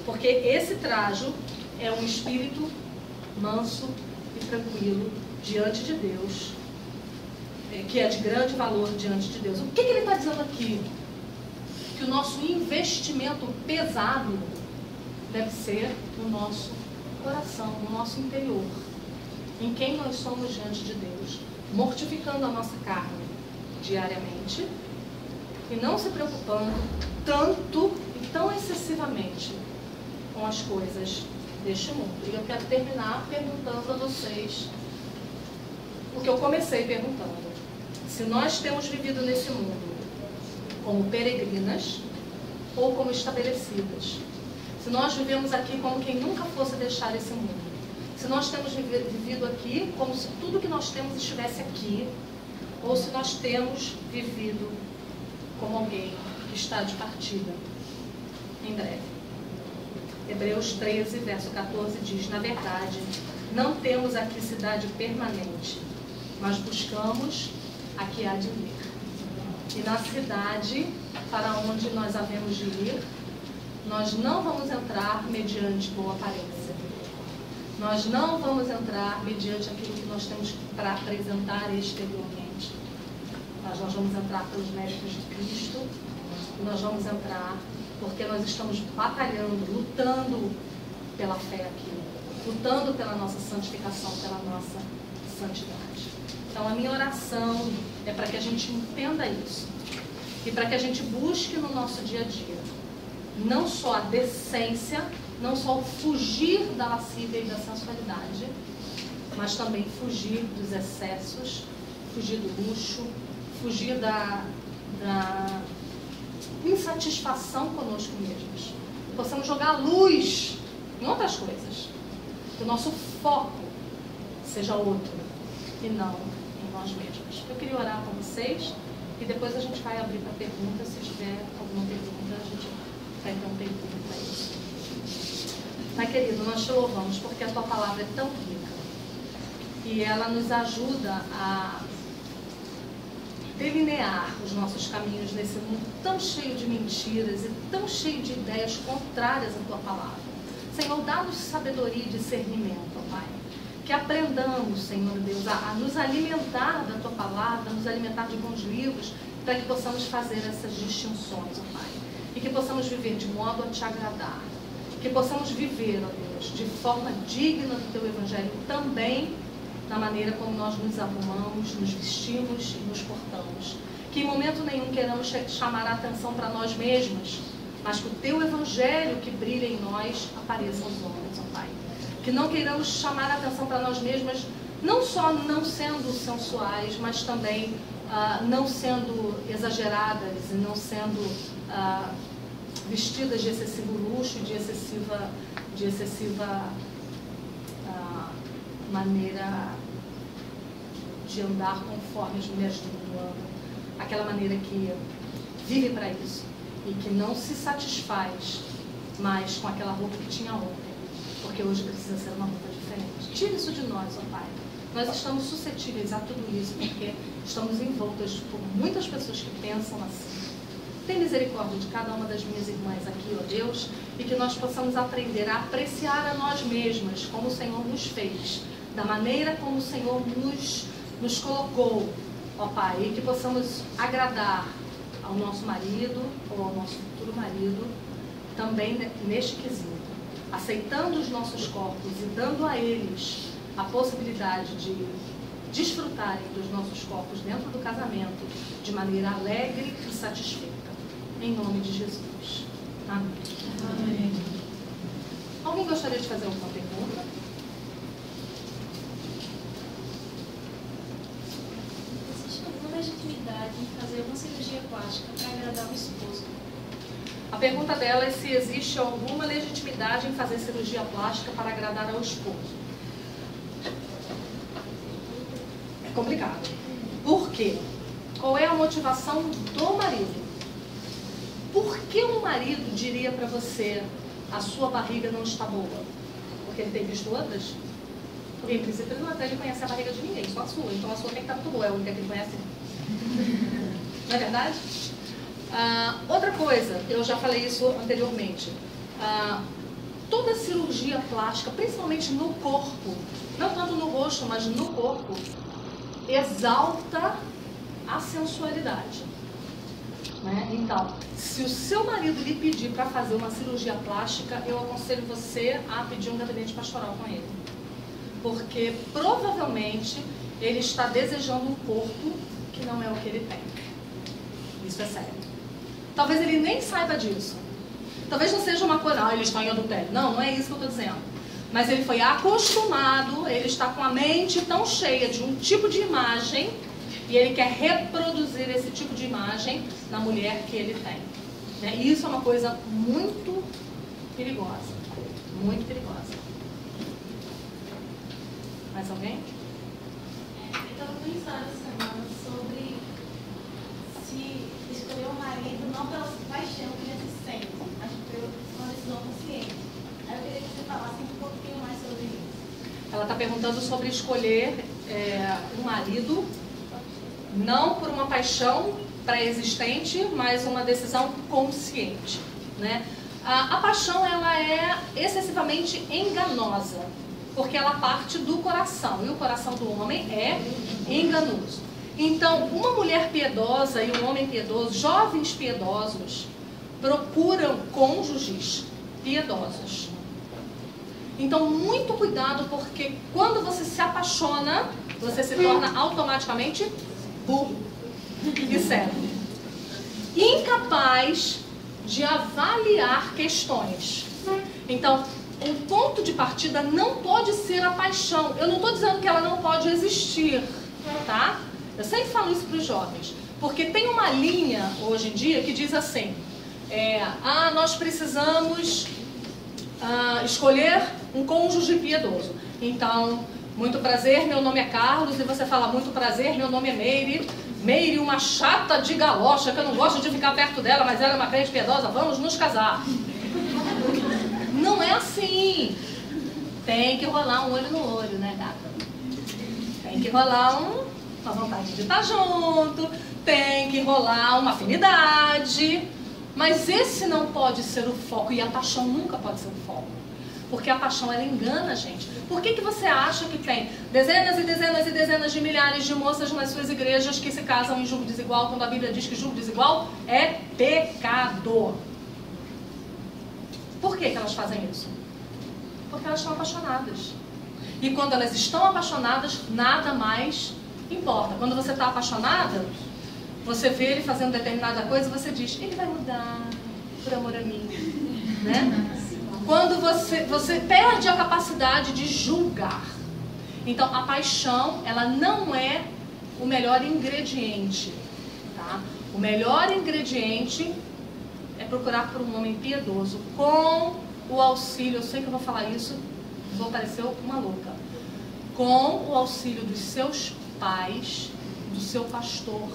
Porque esse trajo é um espírito manso e tranquilo diante de Deus, que é de grande valor diante de Deus. O que ele está dizendo aqui? Que o nosso investimento pesado deve ser no nosso coração, no nosso interior, em quem nós somos diante de Deus, mortificando a nossa carne diariamente e não se preocupando tanto e tão excessivamente com as coisas deste mundo. E eu quero terminar perguntando a vocês o que eu comecei perguntando. Se nós temos vivido nesse mundo como peregrinas ou como estabelecidas, se nós vivemos aqui como quem nunca fosse deixar esse mundo, se nós temos vivido aqui como se tudo que nós temos estivesse aqui, ou se nós temos vivido como alguém que está de partida em breve. Hebreus 13, verso 14 diz: na verdade, não temos aqui cidade permanente, mas buscamos a que há de vir. E na cidade para onde nós havemos de ir, nós não vamos entrar mediante boa aparência. Nós não vamos entrar mediante aquilo que nós temos para apresentar exteriormente. Mas nós vamos entrar pelos méritos de Cristo. E nós vamos entrar porque nós estamos batalhando, lutando pela fé aqui, lutando pela nossa santificação, pela nossa santidade. Então a minha oração é para que a gente entenda isso e para que a gente busque no nosso dia a dia não só a decência, não só o fugir da lascívia e da sensualidade, mas também fugir dos excessos, fugir do luxo, fugir da insatisfação conosco mesmos. Possamos jogar luz em outras coisas. Que o nosso foco seja outro e não em nós mesmos. Eu queria orar com vocês e depois a gente vai abrir para perguntas. Se tiver alguma pergunta, a gente vai ter um tempinho para isso. Mas, querido, nós te louvamos porque a tua palavra é tão rica e ela nos ajuda a delinear os nossos caminhos nesse mundo tão cheio de mentiras e tão cheio de ideias contrárias à tua palavra. Senhor, dá-nos sabedoria e discernimento, ó Pai. Que aprendamos, Senhor Deus, a nos alimentar da tua palavra, a nos alimentar de bons livros, para que possamos fazer essas distinções, ó Pai. E que possamos viver de modo a te agradar. Que possamos viver, ó Deus, de forma digna do teu evangelho também, na maneira como nós nos arrumamos, nos vestimos e nos portamos. Que em momento nenhum queiramos chamar a atenção para nós mesmos, mas que o teu evangelho que brilha em nós apareça aos homens, ó Pai. que não queiramos chamar a atenção para nós mesmas, não só não sendo sensuais, mas também não sendo exageradas e não sendo vestidas de excessivo luxo, de excessiva maneira de andar conforme as mulheres do mundo andam. Aquela maneira que vive para isso e que não se satisfaz mais com aquela roupa que tinha ontem, porque hoje precisa ser uma roupa diferente. Tira isso de nós, ó Pai. Nós estamos suscetíveis a tudo isso porque estamos envoltas por muitas pessoas que pensam assim. Tem misericórdia de cada uma das minhas irmãs aqui, ó Deus, e que nós possamos aprender a apreciar a nós mesmas como o Senhor nos fez, da maneira como o Senhor nos colocou, ó Pai, e que possamos agradar ao nosso marido ou ao nosso futuro marido também neste quesito, aceitando os nossos corpos e dando a eles a possibilidade de desfrutarem dos nossos corpos dentro do casamento de maneira alegre e satisfeita. Em nome de Jesus. Amém. Amém. Alguém gostaria de fazer alguma pergunta? Existe alguma legitimidade em fazer uma cirurgia plástica para agradar o esposo? A pergunta dela é se existe alguma legitimidade em fazer cirurgia plástica para agradar ao esposo. É complicado. Por quê? Qual é a motivação do marido? Por que um marido diria para você a sua barriga não está boa? Porque ele tem visto outras? Porque em princípio ele não até conhece a barriga de ninguém, só a sua. Então a sua tem que estar muito boa, é a única que ele conhece. Não é verdade? Outra coisa, eu já falei isso anteriormente. Toda cirurgia plástica, principalmente no corpo, não tanto no rosto, mas no corpo, exalta a sensualidade. Né? Então, se o seu marido lhe pedir para fazer uma cirurgia plástica, eu aconselho você a pedir um gabinete pastoral com ele. Porque provavelmente ele está desejando um corpo que não é o que ele tem. Isso é sério. Talvez ele nem saiba disso. Talvez não seja uma coisa, ele está em adultério. Não, não é isso que eu estou dizendo. Mas ele foi acostumado, ele está com a mente tão cheia de um tipo de imagem e ele quer reproduzir esse tipo de imagem na mulher que ele tem. Né? E isso é uma coisa muito perigosa. Muito perigosa. Mais alguém? Eu estava pensando essa semana sobre se escolher o marido não pela paixão que ele se sente, mas por uma decisão consciente. Aí eu queria que você falasse um pouquinho mais sobre isso. Ela está perguntando sobre escolher um marido não por uma paixão pré-existente, mas uma decisão consciente. Né? A paixão ela é excessivamente enganosa, porque ela parte do coração, e o coração do homem é enganoso. Então, uma mulher piedosa e um homem piedoso, jovens piedosos, procuram cônjuges piedosos. Então, muito cuidado, porque quando você se apaixona, você se torna automaticamente burro e cego. Incapaz de avaliar questões. Então, um ponto de partida não pode ser a paixão. Eu não estou dizendo que ela não pode existir, tá? Eu sempre falo isso para os jovens. Porque tem uma linha, hoje em dia, que diz assim, nós precisamos escolher um cônjuge piedoso. Então, muito prazer, meu nome é Carlos, e você fala, muito prazer, meu nome é Meire. Meire, uma chata de galocha, que eu não gosto de ficar perto dela, mas ela é uma crente piedosa, vamos nos casar. Não é assim. Tem que rolar um olho no olho, né, gata? Tem que rolar uma vontade de estar junto, tem que rolar uma afinidade. Mas esse não pode ser o foco, e a paixão nunca pode ser o foco. Porque a paixão, ela engana a gente. Por que você acha que tem dezenas e dezenas e dezenas de milhares de moças nas suas igrejas que se casam em julgo desigual, quando a Bíblia diz que julgo desigual é pecado? Por que elas fazem isso? Porque elas estão apaixonadas. E quando elas estão apaixonadas, nada mais importa. Quando você está apaixonada, você vê ele fazendo determinada coisa e você diz, ele vai mudar por amor a mim. Né? Quando você perde a capacidade de julgar. Então, a paixão, ela não é o melhor ingrediente, tá? O melhor ingrediente é procurar por um homem piedoso, com o auxílio, eu sei que eu vou falar isso, vou parecer uma louca, com o auxílio dos seus pais, do seu pastor.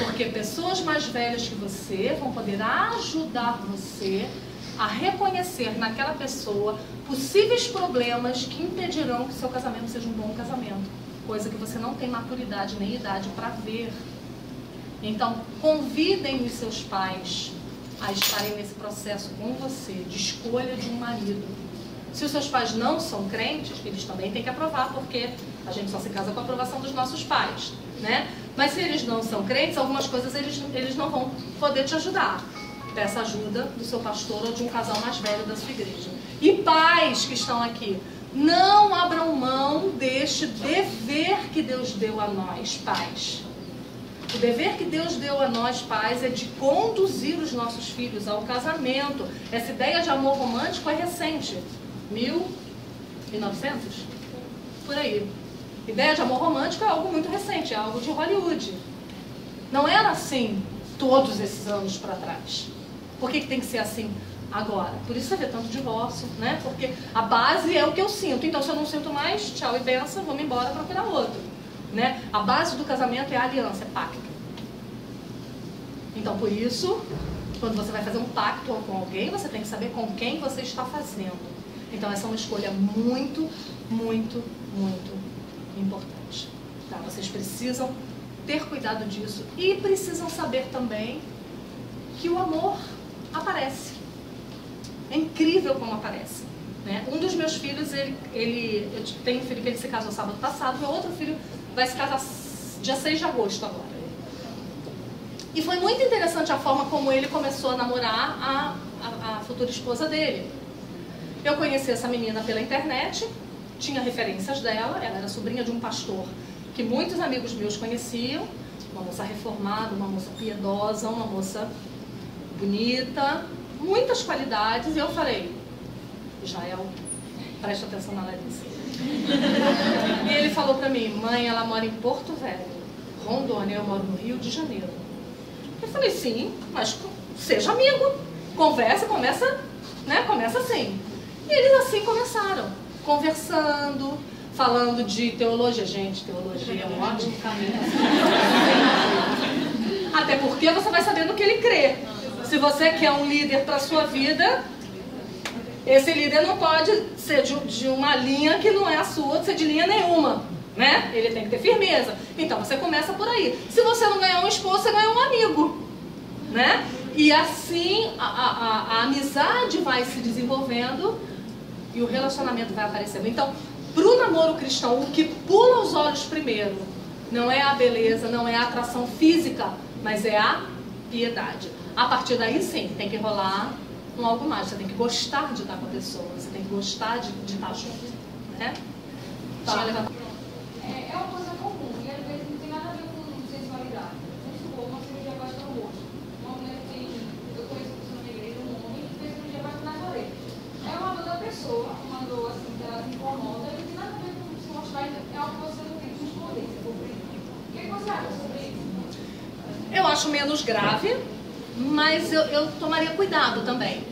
Porque pessoas mais velhas que você vão poder ajudar você a reconhecer naquela pessoa possíveis problemas que impedirão que seu casamento seja um bom casamento. Coisa que você não tem maturidade nem idade para ver. Então, convidem os seus pais a estarem nesse processo com você, de escolha de um marido. Se os seus pais não são crentes, eles também têm que aprovar, porque a gente só se casa com a aprovação dos nossos pais, né? Mas se eles não são crentes, algumas coisas eles não vão poder te ajudar. Peça ajuda do seu pastor ou de um casal mais velho da sua igreja. E pais que estão aqui, não abram mão deste dever que Deus deu a nós, pais. O dever que Deus deu a nós, pais, é de conduzir os nossos filhos ao casamento. Essa ideia de amor romântico é recente. 1900? Por aí. Ideia de amor romântico é algo muito recente, é algo de Hollywood. Não era assim todos esses anos para trás. Por que tem que ser assim agora? Por isso você vê tanto divórcio, né? Porque a base é o que eu sinto. Então, se eu não sinto mais, tchau e benção, vou me embora procurar outro. Né? A base do casamento é a aliança, é pacto. Então, por isso, quando você vai fazer um pacto com alguém, você tem que saber com quem você está fazendo. Então, essa é uma escolha muito, muito, muito importante. Tá? Vocês precisam ter cuidado disso e precisam saber também que o amor aparece. É incrível como aparece. Né? Um dos meus filhos, eu tenho um filho que ele se casou sábado passado, meu outro filho vai se casar dia 6 de agosto agora. E foi muito interessante a forma como ele começou a namorar a futura esposa dele. Eu conheci essa menina pela internet, tinha referências dela, ela era sobrinha de um pastor que muitos amigos meus conheciam, uma moça reformada, uma moça piedosa, uma moça bonita, muitas qualidades, e eu falei, Israel, presta atenção na Larissa. E ele falou pra mim, mãe, ela mora em Porto Velho, Rondônia, eu moro no Rio de Janeiro. Eu falei, sim, mas seja amigo, conversa, começa assim. E eles assim começaram, conversando, falando de teologia. Gente, teologia é um ótimo caminho. Até porque você vai sabendo o que ele crê. Se você quer um líder para a sua vida, esse líder não pode ser de uma linha que não é a sua, ser de linha nenhuma, né? Ele tem que ter firmeza. Então você começa por aí. Se você não ganhar um esposo, você ganha um amigo, né? E assim a amizade vai se desenvolvendo e o relacionamento vai aparecendo. Então, para o namoro cristão, o que pula os olhos primeiro não é a beleza, não é a atração física, mas é a piedade. A partir daí, sim, tem que rolar um algo mais. Você tem que gostar de estar com a pessoa, você tem que gostar de estar junto, né? Tá. É uma coisa comum, e às vezes não tem nada a ver com sensualidade. Vamos supor, uma cirurgia baixa no rosto. Uma mulher que eu conheço uma pessoa na igreja, um homem que fez cirurgia baixa nas orelhas. É uma dor da pessoa, uma dor assim, que ela se incomoda, e não tem nada a ver com se mostrar, é algo que você não tem que esconder. O que você acha sobre isso? Eu acho menos grave, mas eu tomaria cuidado também.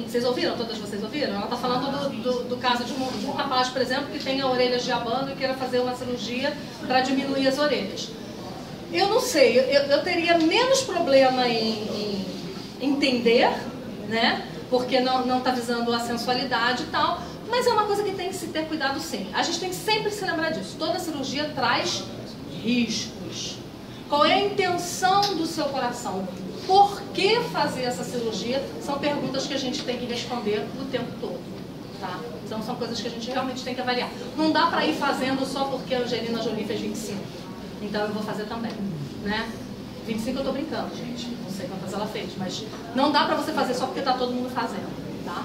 Vocês ouviram? Todas vocês ouviram? Ela está falando do caso de um rapaz, por exemplo, que tem a orelha diabando e queira fazer uma cirurgia para diminuir as orelhas. Eu não sei, eu teria menos problema em entender, né? Porque não está visando a sensualidade e tal, mas é uma coisa que tem que se ter cuidado sim. A gente tem que sempre se lembrar disso. Toda cirurgia traz riscos. Qual é a intenção do seu coração? Por que fazer essa cirurgia? São perguntas que a gente tem que responder o tempo todo, tá? Então são coisas que a gente realmente tem que avaliar. Não dá para ir fazendo só porque a Angelina Jolie fez 25. Então eu vou fazer também, né? 25 eu tô brincando, gente. Não sei quantas ela fez, mas não dá pra você fazer só porque tá todo mundo fazendo, tá?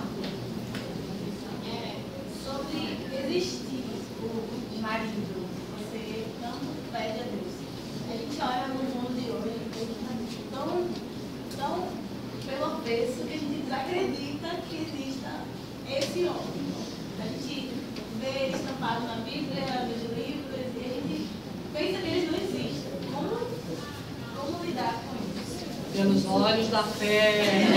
Sobre existir o marido, você tanto pede a Deus. A gente olha no mundo de hoje, tão pelo avesso que a gente desacredita Pelos olhos da fé.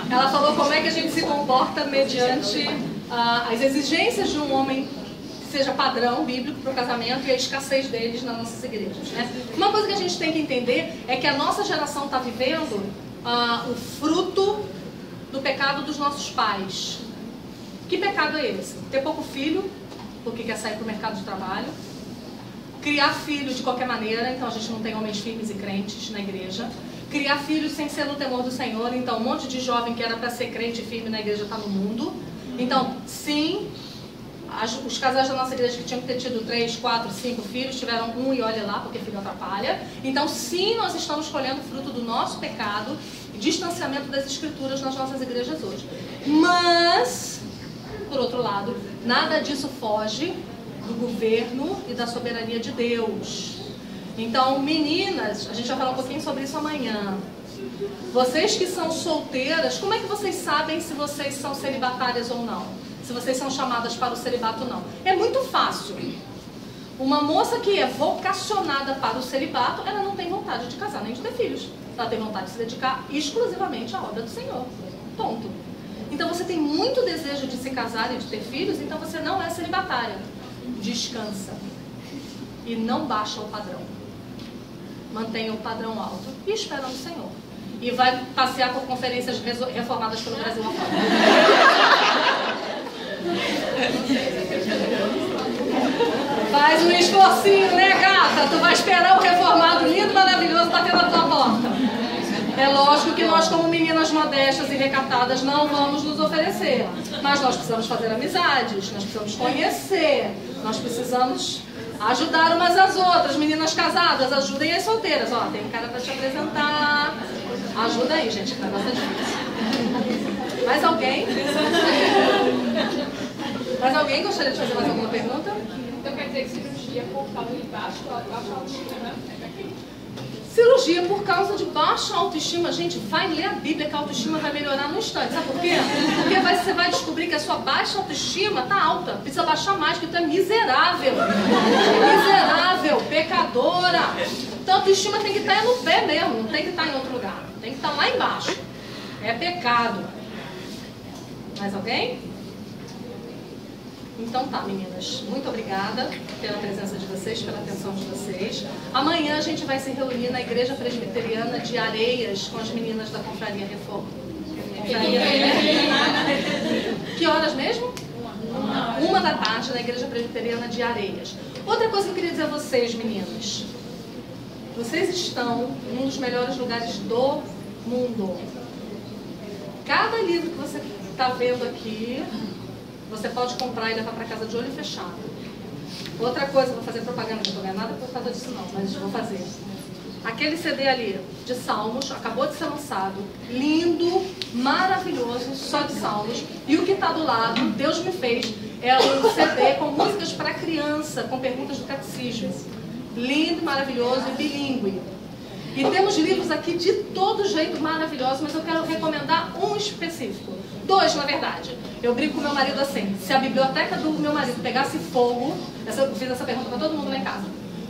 Ela falou como é que a gente se comporta mediante as exigências de um homem que seja padrão bíblico para o casamento e a escassez deles nas nossas igrejas, né? Uma coisa que a gente tem que entender é que a nossa geração está vivendo o fruto do pecado dos nossos pais. Que pecado é esse? Ter pouco filho, porque quer sair para o mercado de trabalho. Criar filho de qualquer maneira, então a gente não tem homens firmes e crentes na igreja. Criar filhos sem ser no temor do Senhor, então um monte de jovem que era para ser crente e firme na igreja está no mundo. Então, sim, os casais da nossa igreja que tinham que ter tido 3, 4, 5 filhos, tiveram um e olha lá, porque filho atrapalha. Então, sim, nós estamos colhendo fruto do nosso pecado e distanciamento das escrituras nas nossas igrejas hoje. Mas, por outro lado, nada disso foge do governo e da soberania de Deus. Então, meninas, a gente vai falar um pouquinho sobre isso amanhã. Vocês que são solteiras, como é que vocês sabem se vocês são celibatárias ou não? Se vocês são chamadas para o celibato ou não? É muito fácil. Uma moça que é vocacionada para o celibato, ela não tem vontade de casar nem de ter filhos. Ela tem vontade de se dedicar exclusivamente à obra do Senhor. Ponto. Então você tem muito desejo de se casar e de ter filhos, então você não é celibatária. Descansa. E não baixa o padrão. Mantenha o padrão alto e espera no Senhor. E vai passear por conferências reformadas pelo Brasil afora. Faz um esforcinho, né, gata? Tu vai esperar o reformado lindo, maravilhoso bater na tua porta. É lógico que nós, como meninas modestas e recatadas, não vamos nos oferecer. Mas nós precisamos fazer amizades, nós precisamos conhecer, nós precisamos ajudar umas às outras. Meninas casadas, ajudem as solteiras. Ó, tem um cara para te apresentar. Ajuda aí, gente, que o negócio é difícil. Mais alguém? Mais alguém gostaria de fazer mais alguma pergunta? Então quer dizer que cirurgia por causa de baixa autoestima é aqui? Cirurgia por causa de baixa autoestima, gente, vai ler a Bíblia que a autoestima vai melhorar no instante. Sabe por quê? Porque você vai descobrir que a sua baixa autoestima está alta. Precisa baixar mais, porque tu é miserável. Miserável, pecadora. Então a autoestima tem que estar no pé mesmo, não tem que estar em outro lugar. Tem que estar lá embaixo. É pecado. Mais alguém? Então tá, meninas, muito obrigada pela presença de vocês, pela atenção de vocês. Amanhã a gente vai se reunir na Igreja Presbiteriana de Areias com as meninas da Confraria Reforma. Que horas mesmo? 1h da tarde na Igreja Presbiteriana de Areias. Outra coisa que eu queria dizer a vocês, meninas. Vocês estão em um dos melhores lugares do mundo. Cada livro que você está vendo aqui, você pode comprar e levar para casa de olho fechado. Outra coisa, vou fazer propaganda, não vou ganhar nada por causa disso não, mas vou fazer. Aquele CD ali, de Salmos, acabou de ser lançado, lindo, maravilhoso, só de Salmos. E o que está do lado, Deus me fez, é um CD com músicas para criança, com perguntas do catecismo. Lindo, maravilhoso e bilíngue. E temos livros aqui de todo jeito maravilhosos, mas eu quero recomendar um específico. 2, na verdade. Eu brinco com meu marido assim, se a biblioteca do meu marido pegasse fogo, eu fiz essa pergunta para todo mundo lá em casa.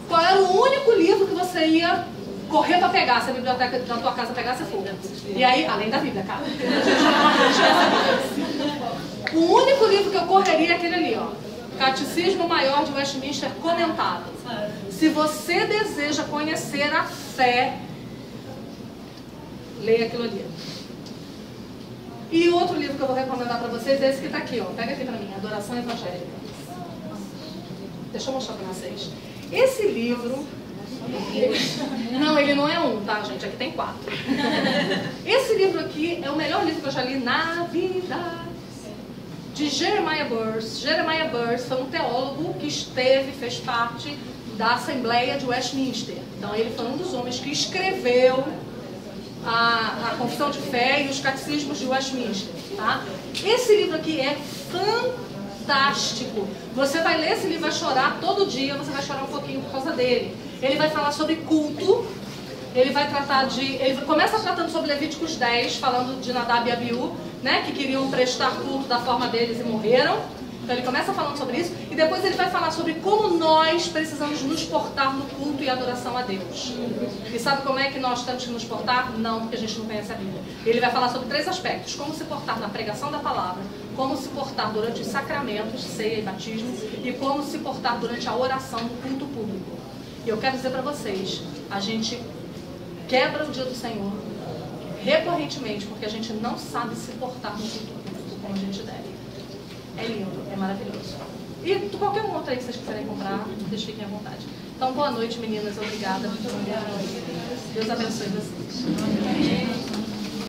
Qual era o único livro que você ia correr para pegar se a biblioteca da tua casa pegasse fogo? E aí, além da Bíblia, cara. O único livro que eu correria é aquele ali, ó. Catecismo Maior de Westminster comentado. Se você deseja conhecer a fé, leia aquilo ali. E outro livro que eu vou recomendar para vocês é esse que está aqui, ó. Pega aqui para mim, Adoração Evangélica. Deixa eu mostrar para vocês. Esse livro... Não, ele não é um, tá, gente? Aqui tem 4. Esse livro aqui é o melhor livro que eu já li na vida. De Jeremiah Burroughs. Jeremiah Burroughs foi um teólogo que fez parte da Assembleia de Westminster. Então ele foi um dos homens que escreveu a Confissão de Fé e os Catecismos de Westminster, tá? Esse livro aqui é fantástico. Você vai ler esse livro, vai chorar todo dia, você vai chorar um pouquinho por causa dele. Ele vai falar sobre culto, ele começa tratando sobre Levíticos 10, falando de Nadab e Abiú, né, que queriam prestar culto da forma deles e morreram. Então ele começa falando sobre isso e depois ele vai falar sobre como nós precisamos nos portar no culto e adoração a Deus. E sabe como é que nós temos que nos portar? Não, porque a gente não conhece a Bíblia. Ele vai falar sobre 3 aspectos: como se portar na pregação da palavra, como se portar durante os sacramentos, ceia e batismo, e como se portar durante a oração no culto público. E eu quero dizer para vocês, a gente quebra o dia do Senhor recorrentemente, porque a gente não sabe se portar no culto público como a gente deve. É lindo, é maravilhoso. E qualquer um outro aí que vocês quiserem comprar, vocês fiquem à vontade. Então, boa noite, meninas. Obrigada. Deus abençoe vocês.